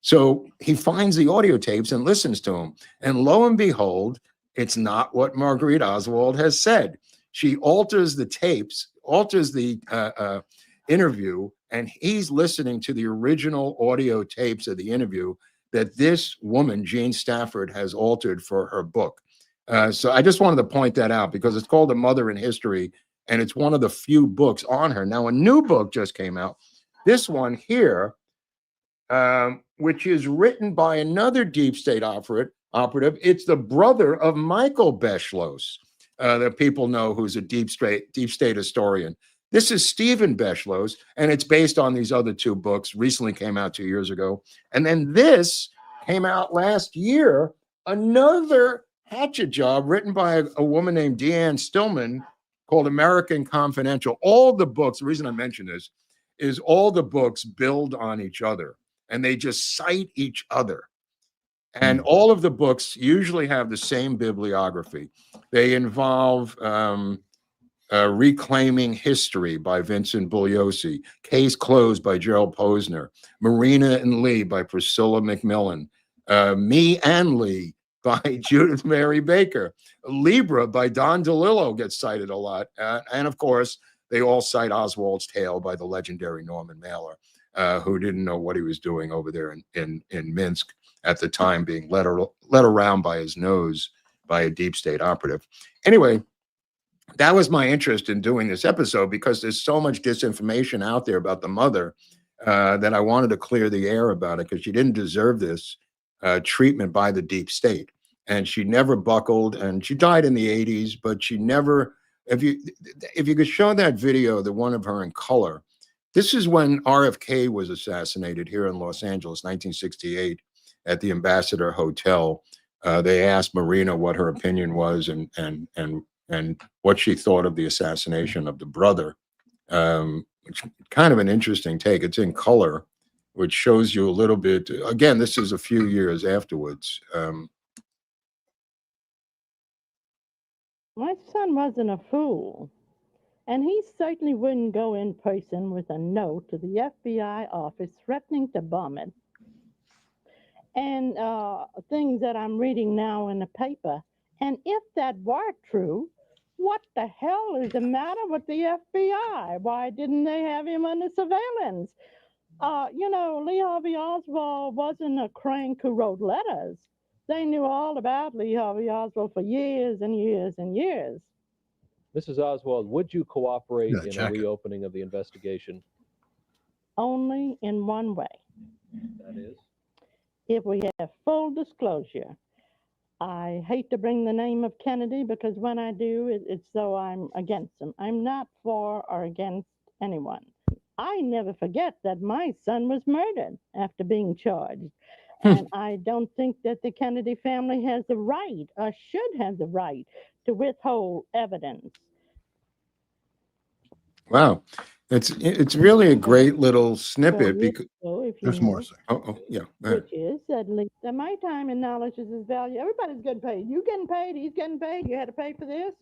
So he finds the audio tapes and listens to them. And lo and behold, it's not what Marguerite Oswald has said. She alters the tapes, alters the interview, and he's listening to the original audio tapes of the interview that this woman, Jean Stafford, has altered for her book. So I just wanted to point that out because it's called A Mother in History, and it's one of the few books on her. Now, a new book just came out. This one here which is written by another deep state operative. It's the brother of Michael Beschloss, that people know, who's a deep state historian. This is Stephen Beschloss, and it's based on these other two books. Recently came out 2 years ago. And then this came out last year, another hatchet job written by a woman named Deanne Stillman called American Confidential. All the books, the reason I mention this is all the books build on each other, and they just cite each other. And all of the books usually have the same bibliography. They involve Reclaiming History by Vincent Bugliosi, Case Closed by Gerald Posner, Marina and Lee by Priscilla McMillan, Me and Lee by Judith Mary Baker, Libra by Don DeLillo gets cited a lot. And of course, they all cite Oswald's Tale by the legendary Norman Mailer, who didn't know what he was doing over there in Minsk at the time, being led around by his nose by a deep state operative. Anyway, that was my interest in doing this episode, because there's so much disinformation out there about the mother that I wanted to clear the air about it, because she didn't deserve this treatment by the deep state. And she never buckled, and she died in the 80s, but she never, if you could show that video, the one of her in color, this is when RFK was assassinated here in Los Angeles, 1968, at the Ambassador Hotel. They asked Marina what her opinion was and what she thought of the assassination of the brother. Which kind of an interesting take. It's in color, which shows you a little bit. Again, this is a few years afterwards. My son wasn't a fool, and he certainly wouldn't go in person with a note to the FBI office threatening to bomb it. And things that I'm reading now in the paper. And if that were true, what the hell is the matter with the FBI? Why didn't they have him under surveillance? Lee Harvey Oswald wasn't a crank who wrote letters. They knew all about Lee Harvey Oswald for years and years and years. Mrs. Oswald, would you cooperate in a reopening of the investigation? Only in one way. That is? If we have full disclosure. I hate to bring the name of Kennedy, because when I do, it's though I'm against him. I'm not for or against anyone. I never forget that my son was murdered after being charged. And I don't think that the Kennedy family has the right, or should have the right, to withhold evidence. Wow. It's really a great little snippet. There's more. Yeah. Which is that my time and knowledge is his value. Everybody's getting paid. You getting paid. He's getting paid. You had to pay for this.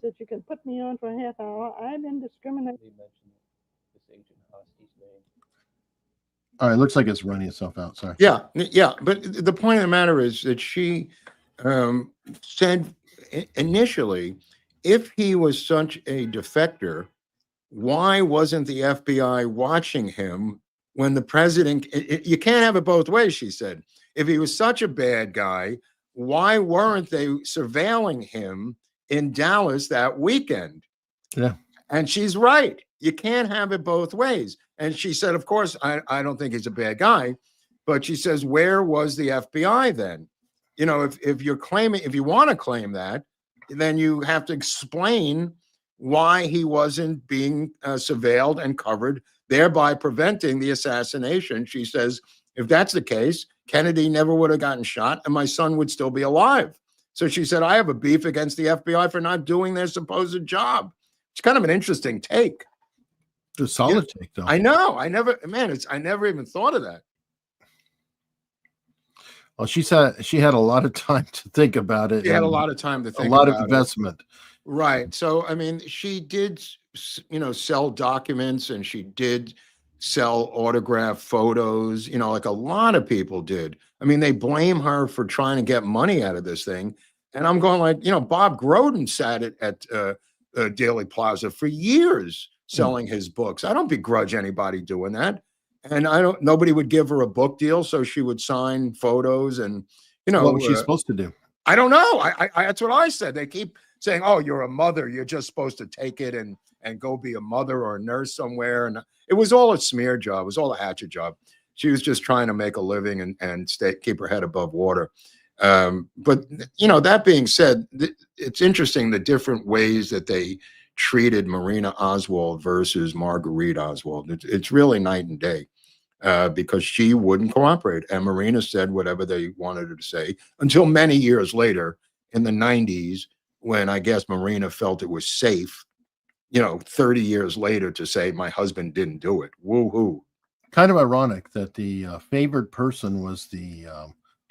That you can put me on for a half hour. I've been discriminated. All right, it looks like it's running itself out. Sorry. Yeah. But the point of the matter is that she said initially, if he was such a defector, why wasn't the FBI watching him when the president? You can't have it both ways, she said. If he was such a bad guy, why weren't they surveilling him in Dallas that weekend? Yeah. And she's right. You can't have it both ways. And she said, of course, I don't think he's a bad guy. But she says, where was the FBI then? If you're claiming, if you want to claim that, then you have to explain why he wasn't being surveilled and covered, thereby preventing the assassination. She says, if that's the case, Kennedy never would have gotten shot and my son would still be alive. So she said, I have a beef against the FBI for not doing their supposed job. It's kind of an interesting take. It's a solid take, though. I know. I never even thought of that. Well, she said she had a lot of time to think about it. She had a lot of time to think about it. A lot about of investment. Right. So, I mean, she did, sell documents, and she did sell autographed photos, like a lot of people did. I mean, they blame her for trying to get money out of this thing. And I'm going like, Bob Groden sat at Daily Plaza for years selling his books. I don't begrudge anybody doing that. And nobody would give her a book deal. So she would sign photos and, what was she supposed to do? I don't know. I that's what I said. They keep saying, oh, you're a mother. You're just supposed to take it and go be a mother or a nurse somewhere. And it was all a smear job. It was all a hatchet job. She was just trying to make a living and keep her head above water. But, you know, that being said, it's interesting the different ways that they treated Marina Oswald versus Marguerite Oswald. It's really night and day, because she wouldn't cooperate. And Marina said whatever they wanted her to say until many years later in the 90s, when I guess Marina felt it was safe, you know, 30 years later to say, my husband didn't do it. Woo-hoo. Kind of ironic that the favored person was the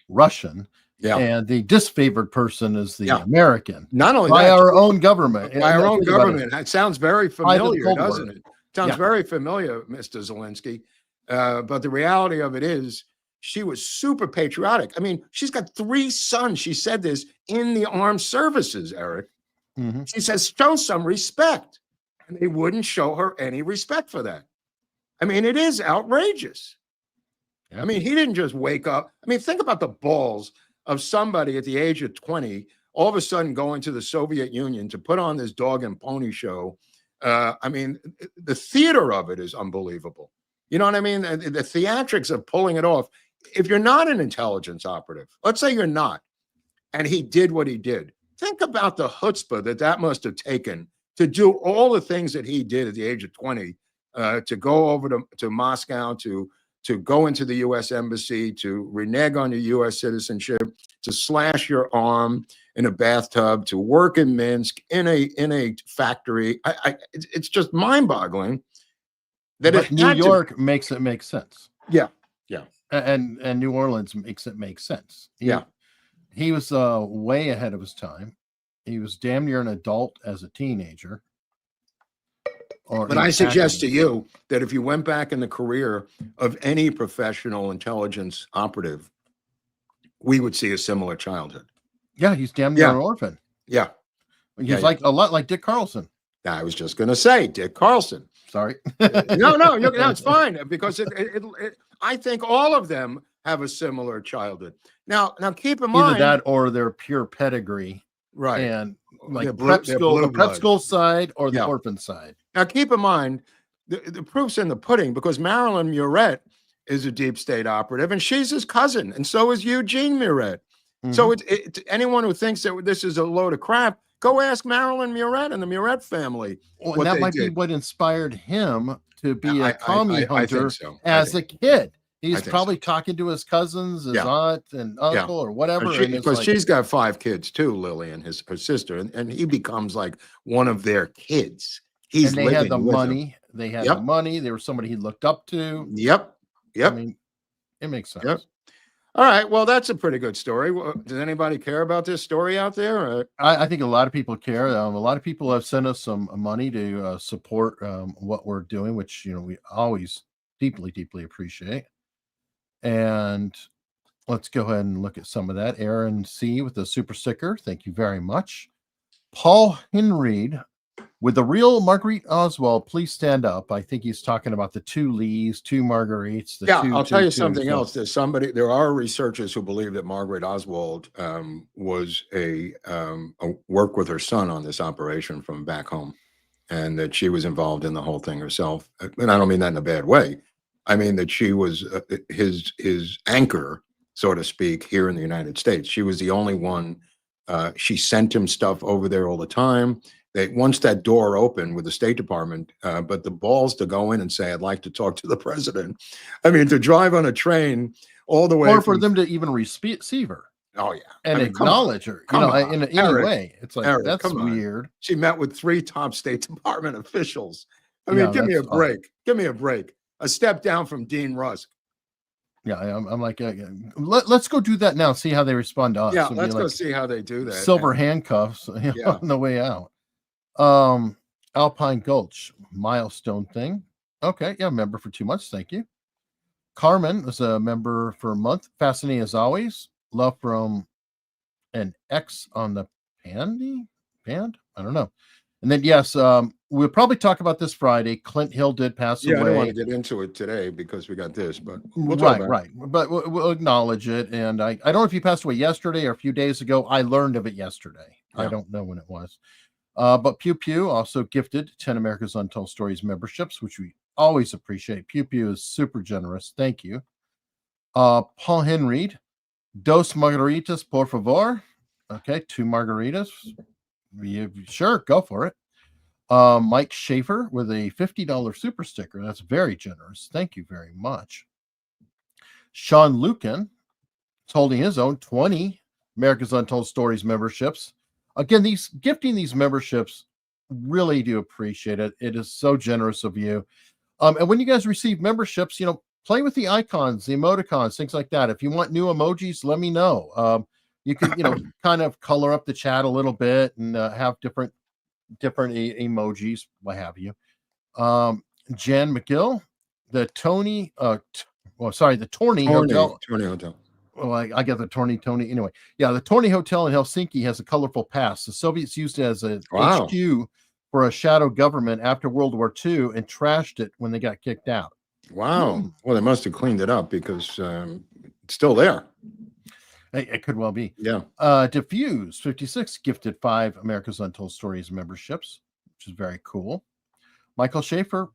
Russian, and the disfavored person is the American. Not only by that, our own government. By our own government. It sounds very familiar, doesn't it? Sounds very familiar, Mr. Zelensky. But the reality of it is, she was super patriotic. I mean, she's got 3 sons. She said this in the armed services, Eric. Mm-hmm. She says, show some respect. And they wouldn't show her any respect for that. I mean, it is outrageous. I mean, he didn't just wake up. I mean, think about the balls of somebody at the age of 20, all of a sudden going to the Soviet Union to put on this dog and pony show. I mean, the theater of it is unbelievable. You know what I mean? The theatrics of pulling it off. If you're not an intelligence operative, let's say you're not, and he did what he did, think about the chutzpah that must have taken to do all the things that he did at the age of 20, to go over to Moscow, to go into the U.S. embassy, to renege on your U.S. citizenship, to slash your arm in a bathtub, to work in Minsk in a factory. It's just mind-boggling. But New York makes it make sense. Yeah. And New Orleans makes it make sense. He was way ahead of his time. He was damn near an adult as a teenager. But I suggest to you that if you went back in the career of any professional intelligence operative, we would see a similar childhood. Yeah, he's damn near an orphan. Yeah. He's like a lot like Dick Carlson. I was just going to say Dick Carlson. Sorry. No, it's fine, because I think all of them have a similar childhood. Now keep in mind, either that or their pure pedigree, right? And like the prep school side or the orphan side. Now keep in mind, the proof's in the pudding, because Marilyn Muret is a deep state operative, and she's his cousin, and so is Eugene Muret. Mm-hmm. So it's anyone who thinks that this is a load of crap, go ask Marilyn Muret and the Muret family. Well, and that might be what inspired him to be a commie hunter as a kid. He's probably talking to his cousins, his aunt and uncle or whatever. Because she's got 5 kids too, Lily, and her sister, and he becomes like one of their kids. And they had the money. They had the money. They were somebody he looked up to. Yep. I mean, it makes sense. Yep. All right. Well, that's a pretty good story. Does anybody care about this story out there? I think a lot of people care. A lot of people have sent us some money to support what we're doing, which, you know, we always deeply, deeply appreciate. And let's go ahead and look at some of that. Aaron C. with the super sticker. Thank you very much. Paul Henreid with the real Marguerite Oswald. Please stand up. I think he's talking about the 2 Lees, 2 Marguerites. I'll tell you something else. There are researchers who believe that Marguerite Oswald was a work with her son on this operation from back home, and that she was involved in the whole thing herself. And I don't mean that in a bad way. I mean that she was his anchor, so to speak, here in the United States. She was the only one. She sent him stuff over there all the time. Once that door opened with the State Department, but the balls to go in and say, I'd like to talk to the president. I mean, to drive on a train all the way. Or for them to even receive her. Oh, yeah. And acknowledge her, in any way. It's like, Eric, that's weird. She met with 3 top State Department officials. I mean, give me a break. Give me a break. A step down from Dean Rusk. Yeah, I'm like, let's go do that now. See how they respond to us. Yeah, let's go see how they do that. Silver handcuffs on the way out. Alpine Gulch milestone thing. Okay, member for 2 months. Thank you. Carmen was a member for a month. Fascinating as always. Love from an X on the band. I don't know. And then yes, we'll probably talk about this Friday. Clint Hill did pass away. I don't want to get into it today because we got this, but we'll talk about it. But we'll acknowledge it. And I don't know if he passed away yesterday or a few days ago. I learned of it yesterday. I don't know when it was. But Pew Pew also gifted 10 America's Untold Stories memberships, which we always appreciate. Pew Pew is super generous. Thank you. Paul Henry, dos margaritas, por favor. Okay, 2 margaritas. Sure, go for it. Mike Schaefer with a $50 super sticker. That's very generous. Thank you very much. Sean Lucan is holding his own 20 America's Untold Stories memberships. Again, gifting these memberships, really do appreciate it. It is so generous of you. And when you guys receive memberships, play with the icons, the emoticons, things like that. If you want new emojis, let me know. You can, kind of color up the chat a little bit and have different emojis, what have you. Jan McGill, the Tony Hotel. Tony Hotel. Well, I get the Tony. Anyway, yeah, the Tony Hotel in Helsinki has a colorful past. The Soviets used it as a HQ for a shadow government after World War II and trashed it when they got kicked out. Wow. Well, they must have cleaned it up because it's still there. It could well be. Yeah. Diffuse 56 gifted 5 America's Untold Stories memberships, which is very cool. Michael Schaefer,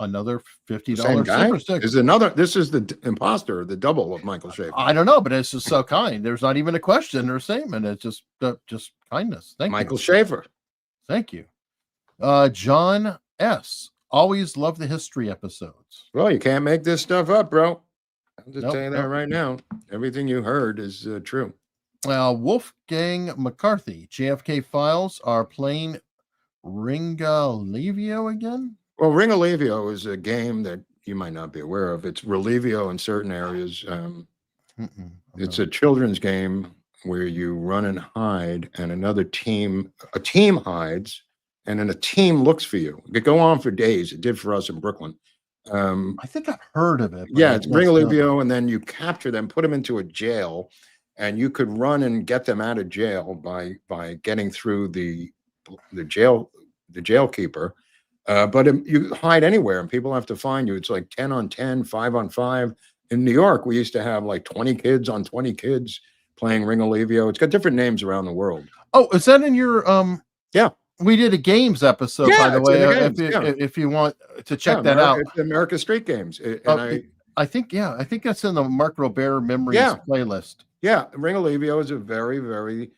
another $50 super sticker. This is the imposter, the double of Michael Schaefer. I don't know, but it's just so kind. There's not even a question or statement. It's just kindness. Thank you. Michael Schaefer. Thank you. John S. Always love the history episodes. Well, you can't make this stuff up, bro. I'll just tell you that right now. Everything you heard is true. Wolfgang McCarthy, JFK Files are playing Ringalivio again? Well, Ringalivio is a game that you might not be aware of. It's Relivio in certain areas. It's a children's game where you run and hide, and a team hides, and then a team looks for you. It could go on for days. It did for us in Brooklyn. I think I've heard of it. Yeah, it's Ringalivio, and then you capture them, put them into a jail, and you could run and get them out of jail by getting through the jailkeeper. But you hide anywhere, and people have to find you. It's like 10 on 10, 5 on 5. In New York, we used to have like 20 kids on 20 kids playing Ringalivio. It's got different names around the world. Oh, is that in your Yeah. We did a games episode, by the way. If you want to check that out, it's America Street Games. I think that's in the Mark Groubert Memories playlist. Yeah, Ringalivio is a very, very,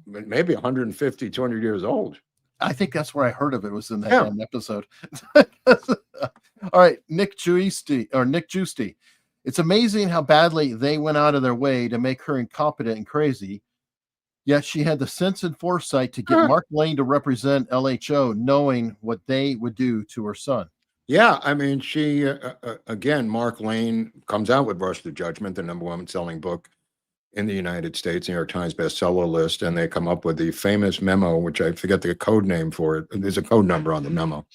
maybe 150, 200 years old. I think that's where I heard of it, was in that episode. All right, Nick Giusti. It's amazing how badly they went out of their way to make her incompetent and crazy. Yet she had the sense and foresight to get Mark Lane to represent LHO, knowing what they would do to her son. Yeah, I mean, she, again, Mark Lane comes out with Rush to Judgment, the #1 selling book in the United States, New York Times bestseller list, and they come up with the famous memo, which I forget the code name for it. There's a code number on the memo.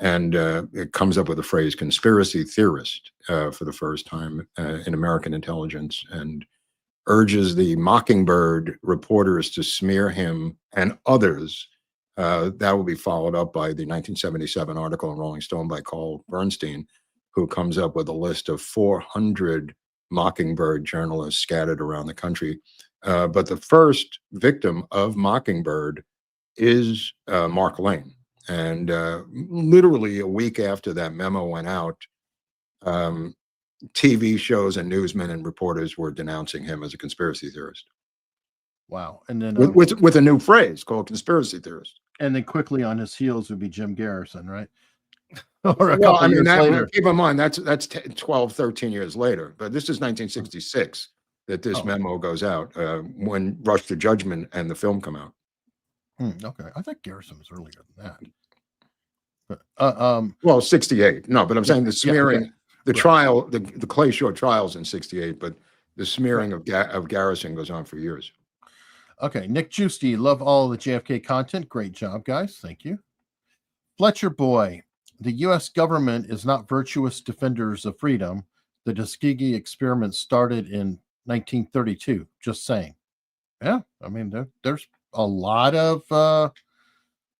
And it comes up with the phrase conspiracy theorist for the first time in American intelligence, and urges the Mockingbird reporters to smear him and others. That will be followed up by the 1977 article in Rolling Stone by Carl Bernstein, who comes up with a list of 400 Mockingbird journalists scattered around the country. But the first victim of Mockingbird is Mark Lane. And literally a week after that memo went out, TV shows and newsmen and reporters were denouncing him as a conspiracy theorist. Wow. And then with a new phrase called conspiracy theorist. And then quickly on his heels would be Jim Garrison, right? Well, I mean, keep in mind, that's 12, 13 years later. But this is 1966 that this memo goes out when Rush to Judgment and the film come out. Okay. I think Garrison was earlier than that. Well, 68. No, but I'm saying the smearing, the trial, the Clay Shore trials in 68, but the smearing of Garrison goes on for years. Okay. Nick Giusti, love all the JFK content. Great job, guys. Thank you. Fletcher Boy, the U.S. government is not virtuous defenders of freedom. The Tuskegee experiment started in 1932. Just saying. Yeah. I mean, there's a lot of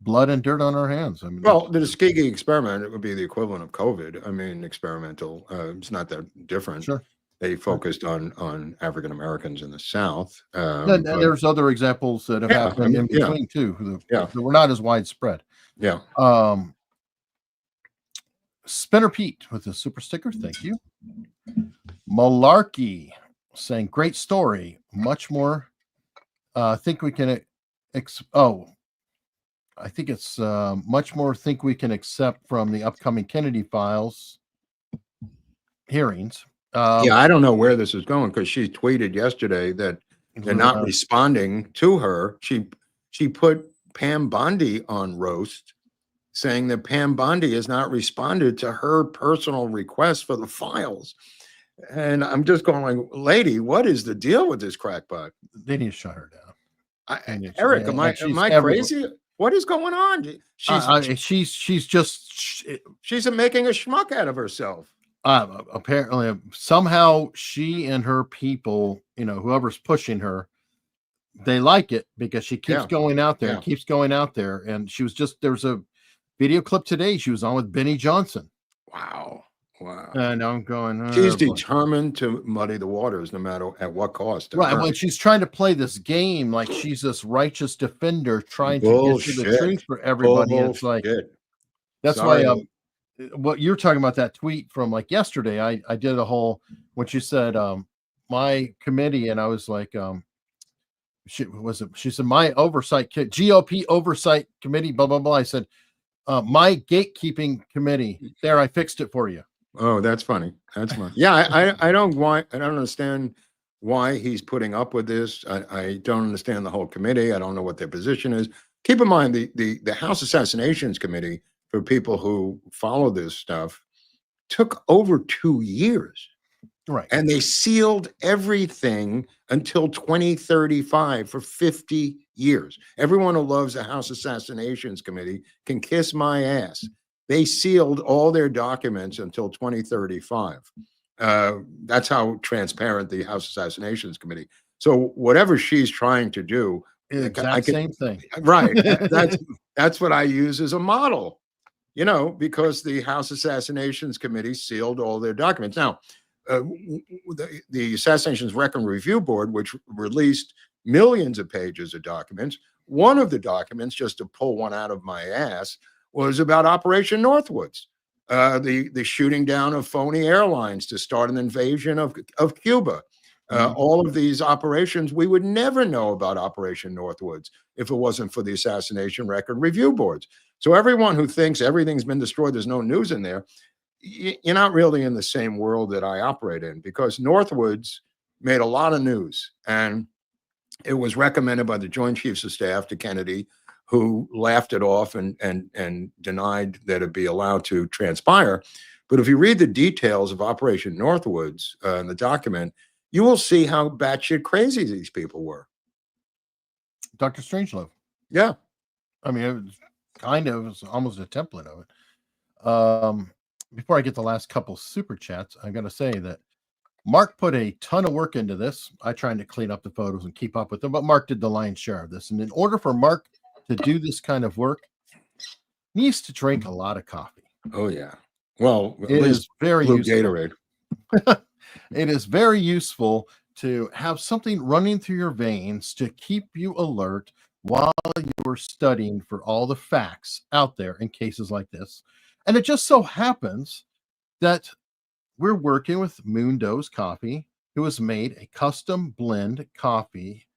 blood and dirt on our hands. I mean, well, the Tuskegee experiment, it would be the equivalent of COVID. I mean, experimental. It's not that different. Sure. They focused on African Americans in the South. And there's other examples that have happened in between too. That were not as widespread. Yeah. Spinner Pete with a super sticker. Thank you. Malarkey saying, great story. Much more. I think we can. I think it's much more. Think we can accept from the upcoming Kennedy files hearings. Yeah, I don't know where this is going because she tweeted yesterday that they're not responding to her. She put Pam Bondi on roast, saying that Pam Bondi has not responded to her personal request for the files. And I'm just going, lady, what is the deal with this crackpot? They need to shut her down. Eric, am I crazy? What is going on? She's making a schmuck out of herself. Apparently, somehow she and her people, whoever's pushing her, they like it because she keeps going out there and keeps going out there. And she was there's a video clip today. She was on with Benny Johnson. Wow. And I'm going, she's determined to muddy the waters no matter at what cost. Right. When she's trying to play this game like she's this righteous defender trying to get you the truth for everybody. It's like, that's why what you're talking about, that tweet from like yesterday, I did a whole, when she said my committee, and I was like, she said my oversight GOP oversight committee, blah blah blah. I said my gatekeeping committee. There, I fixed it for you. Oh, that's funny. That's funny. Yeah, I don't understand why he's putting up with this. I don't understand the whole committee. I don't know what their position is. Keep in mind the House Assassinations Committee, for people who follow this stuff, took over 2 years. Right. And they sealed everything until 2035 for 50 years. Everyone who loves the House Assassinations Committee can kiss my ass. They sealed all their documents until 2035. That's how transparent the House Assassinations Committee. So whatever she's trying to do, same thing. Right. That's what I use as a model, because the House Assassinations Committee sealed all their documents. Now, the Assassinations Record Review Board, which released millions of pages of documents, one of the documents, just to pull one out of my ass, was about Operation Northwoods, the shooting down of phony airlines to start an invasion of Cuba. All of these operations, we would never know about Operation Northwoods if it wasn't for the Assassination Record Review Boards. So everyone who thinks everything's been destroyed, there's no news in there, you're not really in the same world that I operate in, because Northwoods made a lot of news, and it was recommended by the Joint Chiefs of Staff to Kennedy, who laughed it off and denied that it'd be allowed to transpire. But if you read the details of Operation Northwoods in the document, you will see how batshit crazy these people were. Dr. Strangelove. Yeah. I mean, it was almost a template of it. Before I get the last couple super chats, I got to say that Mark put a ton of work into this. I tried to clean up the photos and keep up with them, but Mark did the lion's share of this. And in order for Mark to do this kind of work, he needs to drink a lot of coffee. Oh, yeah. Well, it is very useful. Gatorade. It is very useful to have something running through your veins to keep you alert while you're studying for all the facts out there in cases like this. And it just so happens that we're working with Moondo's Coffee, who has made a custom blend coffee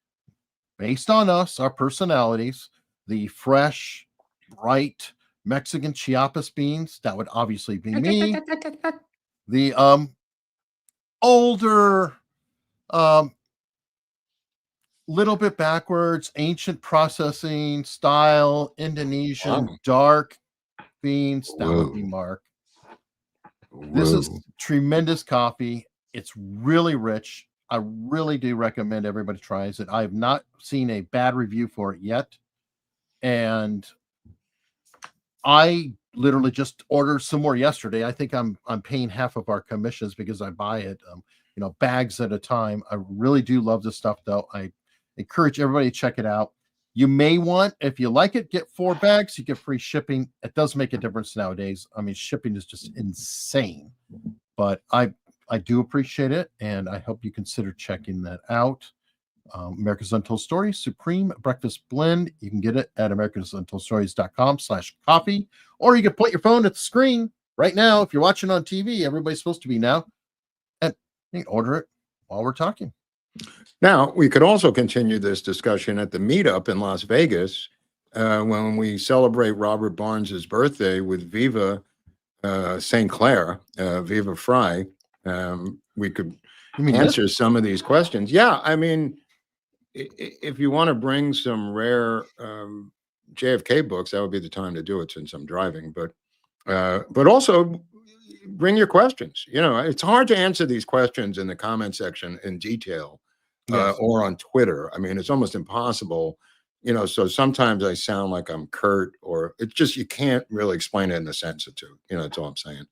based on us, our personalities, the fresh, bright Mexican Chiapas beans. That would obviously be me. The older, little bit backwards, ancient processing style, Indonesian dark beans. That would be Mark. This is tremendous coffee. It's really rich. I really do recommend everybody tries it. I have not seen a bad review for it yet. And I literally just ordered some more yesterday. I think I'm paying half of our commissions because I buy it, bags at a time. I really do love this stuff, though. I encourage everybody to check it out. You may want, if you like it, get 4 bags. You get free shipping. It does make a difference nowadays. I mean, shipping is just insane, but I do appreciate it, and I hope you consider checking that out. America's Untold Stories Supreme Breakfast Blend. You can get it at americasuntoldstories.com/coffee, or you can put your phone at the screen right now. If you're watching on TV, everybody's supposed to be now. And You can order it while we're talking. Now, we could also continue this discussion at the meetup in Las Vegas when we celebrate Robert Barnes's birthday with Viva St. Clair, Viva Fry. We could answer some of these questions. Yeah, I mean, if you want to bring some rare JFK books, that would be the time to do it since I'm driving. But also bring your questions. You know, it's hard to answer these questions in the comment section in detail or on Twitter. I mean, it's almost impossible. You know, so sometimes I sound like I'm curt, or it's just you can't really explain it in a sentence or two. You know, that's all I'm saying.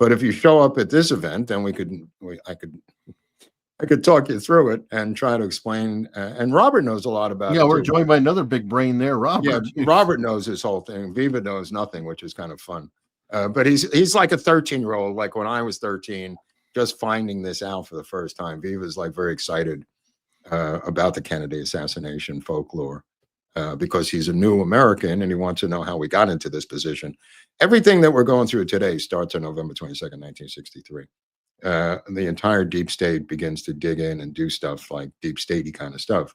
But if you show up at this event, then I could talk you through it and try to explain. And Robert knows a lot about it. Yeah, we're joined by another big brain there, Robert. Yeah, Robert knows this whole thing. Viva knows nothing, which is kind of fun. But he's like a 13-year-old, like when I was 13, just finding this out for the first time. Viva's like very excited about the Kennedy assassination folklore because he's a new American and he wants to know how we got into this position. Everything that we're going through today starts on November 22nd, 1963. The entire deep state begins to dig in and do stuff like deep statey kind of stuff.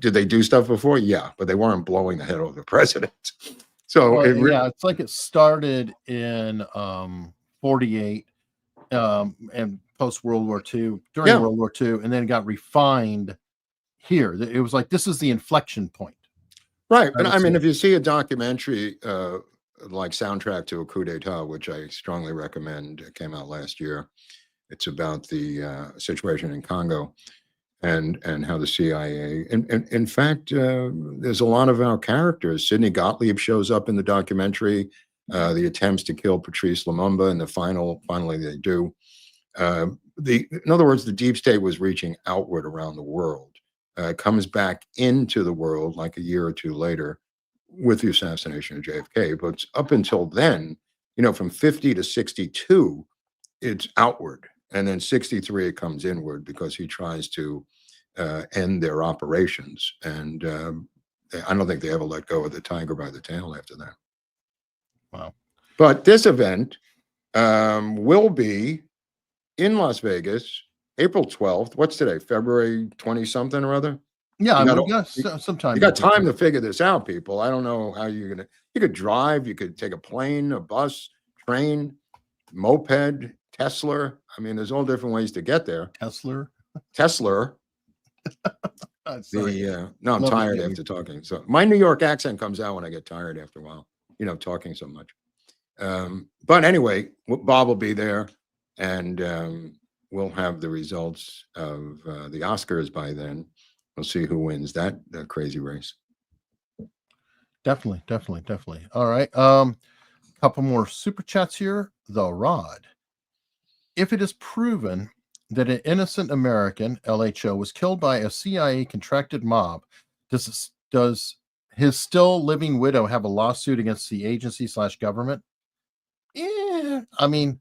Did they do stuff before? Yeah, but they weren't blowing the head off the president. So it's like it started in 48 and post World War II, during World War II, and then got refined here. It was like, this is the inflection point. Right. And I mean, if you see a documentary like Soundtrack to a Coup d'etat, which I strongly recommend, it came out last year. It's about the situation in Congo and how the CIA, in fact, there's a lot of our characters. Sidney Gottlieb shows up in the documentary, the attempts to kill Patrice Lumumba, and finally they do. In other words, the deep state was reaching outward around the world. Comes back into the world like a year or two later with the assassination of JFK. But up until then, you know, from 50 to 62, it's outward. And then 63, it comes inward because he tries to end their operations. And I don't think they ever let go of the tiger by the tail after that. Wow. But this event will be in Las Vegas, April 12th. What's today? February 20-something or other? Yeah, sometime. You got time to figure this out, people. I don't know how you're going to. You could drive. You could take a plane, a bus, train, moped, Tesla. I mean, there's all different ways to get there. Tesla. No, I'm tired after talking. So my New York accent comes out when I get tired after a while, you know, talking so much. But anyway, Bob will be there, and we'll have the results of the Oscars by then. We'll see who wins that crazy race. Definitely. All right. Couple more super chats here. The Rod. If it is proven that an innocent American, LHO, was killed by a CIA contracted mob, does his still living widow have a lawsuit against the agency / government? Yeah, I mean,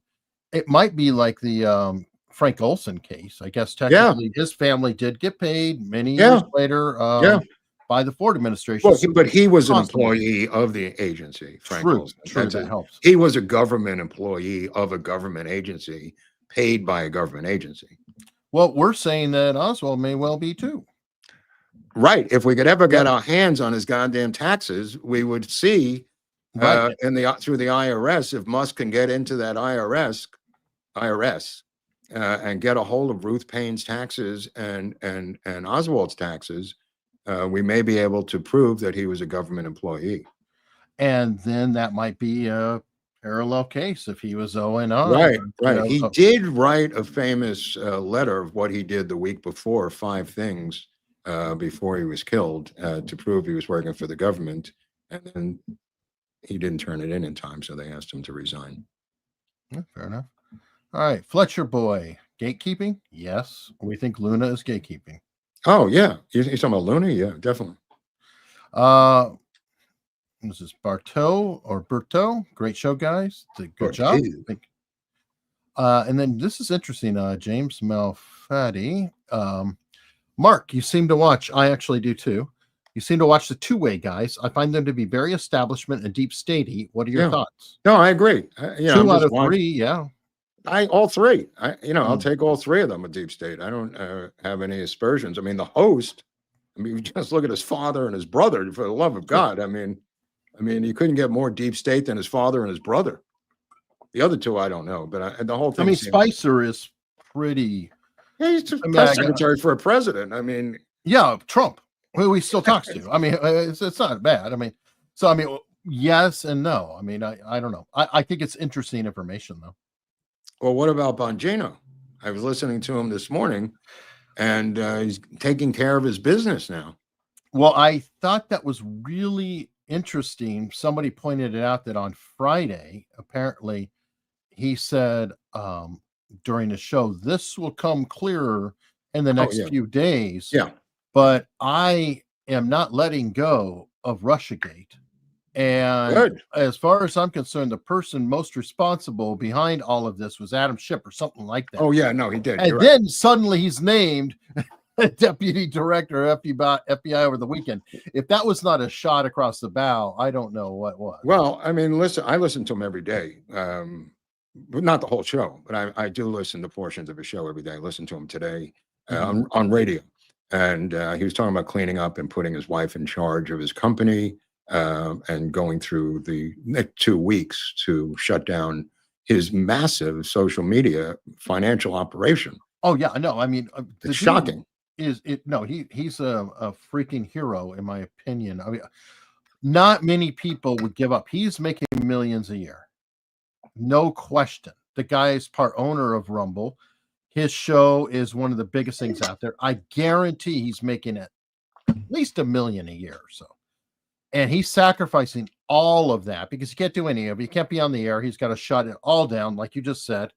it might be like the Frank Olson case. I guess technically his family did get paid many years later by the Ford administration. Well, but he was an employee of the agency, Frank Olson. That helps. He was a government employee of a government agency paid by a government agency. Well, we're saying that Oswald may well be too. Right. If we could ever get our hands on his goddamn taxes, we would see through the IRS, if Musk can get into that IRS and get a hold of Ruth Payne's taxes and Oswald's taxes, we may be able to prove that he was a government employee. And then that might be a parallel case if he was owing on. Right. He did write a famous letter of what he did the week before, 5 things before he was killed to prove he was working for the government. And then he didn't turn it in time, so they asked him to resign. Yeah, fair enough. All right, Fletcher boy, gatekeeping? Yes, we think Luna is gatekeeping. Oh yeah, you're talking about Luna? Yeah, definitely. This is Berto. Great show, guys. Good job. And then this is interesting. James Malfatti. Mark, you seem to watch. I actually do too. You seem to watch the two-way guys. I find them to be very establishment and deep statey. What are your thoughts? No, I agree. 2 out of 3, yeah. All three. I'll take all three of them a deep state. I don't have any aspersions. I mean, the host. I mean, you just look at his father and his brother. For the love of God, I mean, you couldn't get more deep state than his father and his brother. The other two, I don't know, but the whole thing. I mean, Spicer is pretty. Yeah, he's just press secretary for a president. I mean, yeah, Trump, who he still talks to. I mean, it's not bad. I mean, yes and no. I mean, I don't know. I think it's interesting information, though. Well, what about Bongino? I was listening to him this morning, and he's taking care of his business now. Well, I thought that was really interesting. Somebody pointed it out that on Friday, apparently, he said during the show, this will come clearer in the next few days. Yeah. But I am not letting go of Russiagate. And Good. As far as I'm concerned, the person most responsible behind all of this was Adam Schiff or something like that. Oh, yeah, no, he did. And then suddenly he's named deputy director of FBI over the weekend. If that was not a shot across the bow, I don't know what was. Well, I mean, listen, I listen to him every day. But not the whole show, but I do listen to portions of his show every day. I listened to him today on radio. And he was talking about cleaning up and putting his wife in charge of his company and going through the next 2 weeks to shut down his massive social media financial operation. Oh, yeah, no, I mean, it's shocking. He's a freaking hero, in my opinion. I mean, not many people would give up. He's making millions a year. No question. The guy is part owner of Rumble. His show is one of the biggest things out there. I guarantee he's making at least $1 million a year or so. And he's sacrificing all of that because he can't do any of it. He can't be on the air. He's got to shut it all down, like you just said,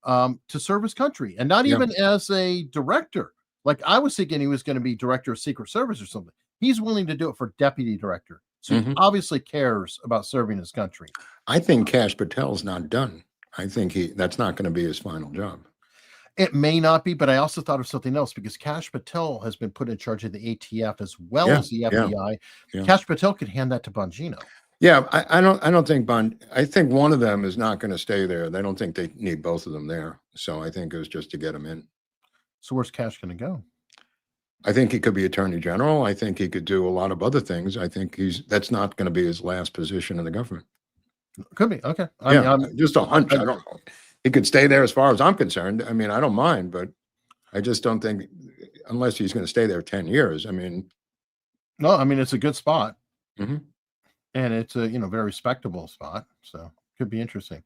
to serve his country. And not even as a director. Like I was thinking he was going to be director of Secret Service or something. He's willing to do it for deputy director. So he obviously cares about serving his country. I think Kash Patel's not done. I think that's not going to be his final job. It may not be, but I also thought of something else because Kash Patel has been put in charge of the ATF as well as the FBI. Yeah. Kash Patel could hand that to Bongino. Yeah, I don't think I think one of them is not going to stay there. They don't think they need both of them there. So I think it was just to get him in. So where's Kash going to go? I think he could be attorney general. I think he could do a lot of other things. I think that's not going to be his last position in the government. Could be. Okay. I mean, just a hunch. I don't know. He could stay there as far as I'm concerned. I mean, I don't mind, but I just don't think unless he's going to stay there 10 years. I mean. No, I mean, it's a good spot. And it's a, very respectable spot. So could be interesting.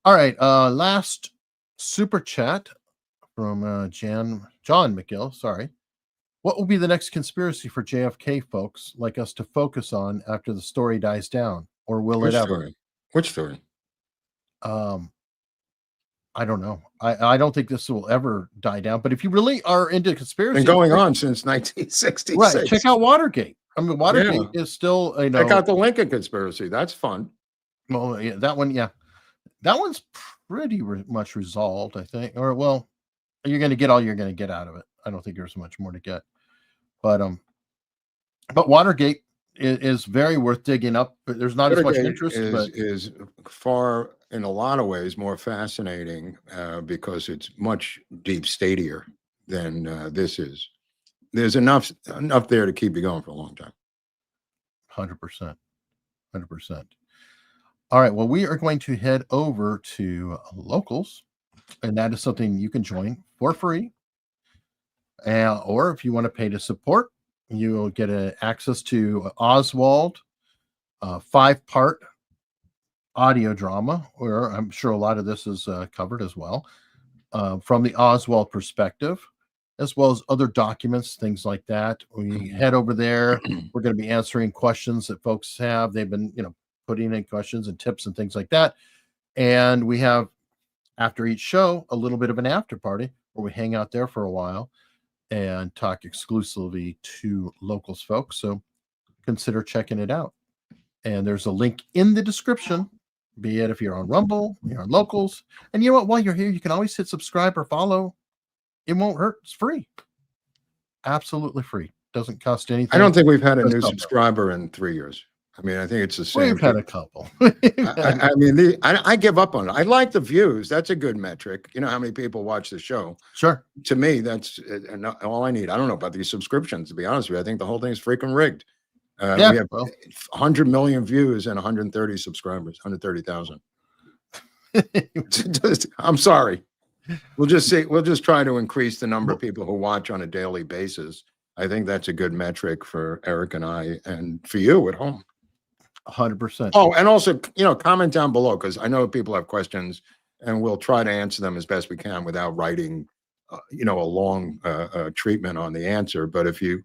All right. Last super chat from John McGill. Sorry. What will be the next conspiracy for JFK folks like us to focus on after the story dies down? Or will it ever? Which story? I don't know. I don't think this will ever die down. But if you really are into conspiracy, been going on since 1966. Right. Check out Watergate. I mean, Watergate is still, check out the Lincoln conspiracy. That's fun. Well, yeah, that one, yeah. That one's pretty much resolved, I think. Or, well, you're going to get all you're going to get out of it. I don't think there's much more to get. But Watergate is very worth digging up. But there's not as much interest. Is far, in a lot of ways, more fascinating because it's much deep statier than this is. There's enough there to keep you going for a long time. 100%. All right. Well, we are going to head over to locals, and that is something you can join for free. Or if you want to pay to support, you will get access to Oswald, 5-part audio drama, where I'm sure a lot of this is covered as well, from the Oswald perspective, as well as other documents, things like that. We head over there. We're going to be answering questions that folks have. They've been, putting in questions and tips and things like that. And we have, after each show, a little bit of an after party where we hang out there for a while and talk exclusively to locals folks. So consider checking it out. And there's a link in the description, be it if you're on Rumble, you're on locals. And you know what? While you're here, you can always hit subscribe or follow. It won't hurt. It's free. Absolutely free. Doesn't cost anything. I don't think we've had a new subscriber in 3 years. I mean, I think it's the same. We've had a couple. I mean, I give up on it. I like the views. That's a good metric. You know how many people watch the show. Sure. To me, that's all I need. I don't know about these subscriptions, to be honest with you. I think the whole thing is freaking rigged. We have 100 million views and 130 subscribers, 130,000. I'm sorry. We'll just try to increase the number of people who watch on a daily basis. I think that's a good metric for Eric and I, and for you at home. 100%. Oh, and also, comment down below, because I know people have questions, and we'll try to answer them as best we can without writing, a long treatment on the answer. But if you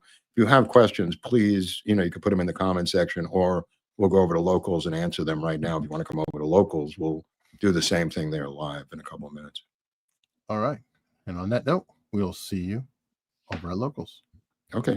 have questions, please, you can put them in the comment section, or we'll go over to Locals and answer them right now. If you want to come over to Locals, we'll do the same thing there live in a couple of minutes. All right. And on that note, we'll see you over at Locals. Okay.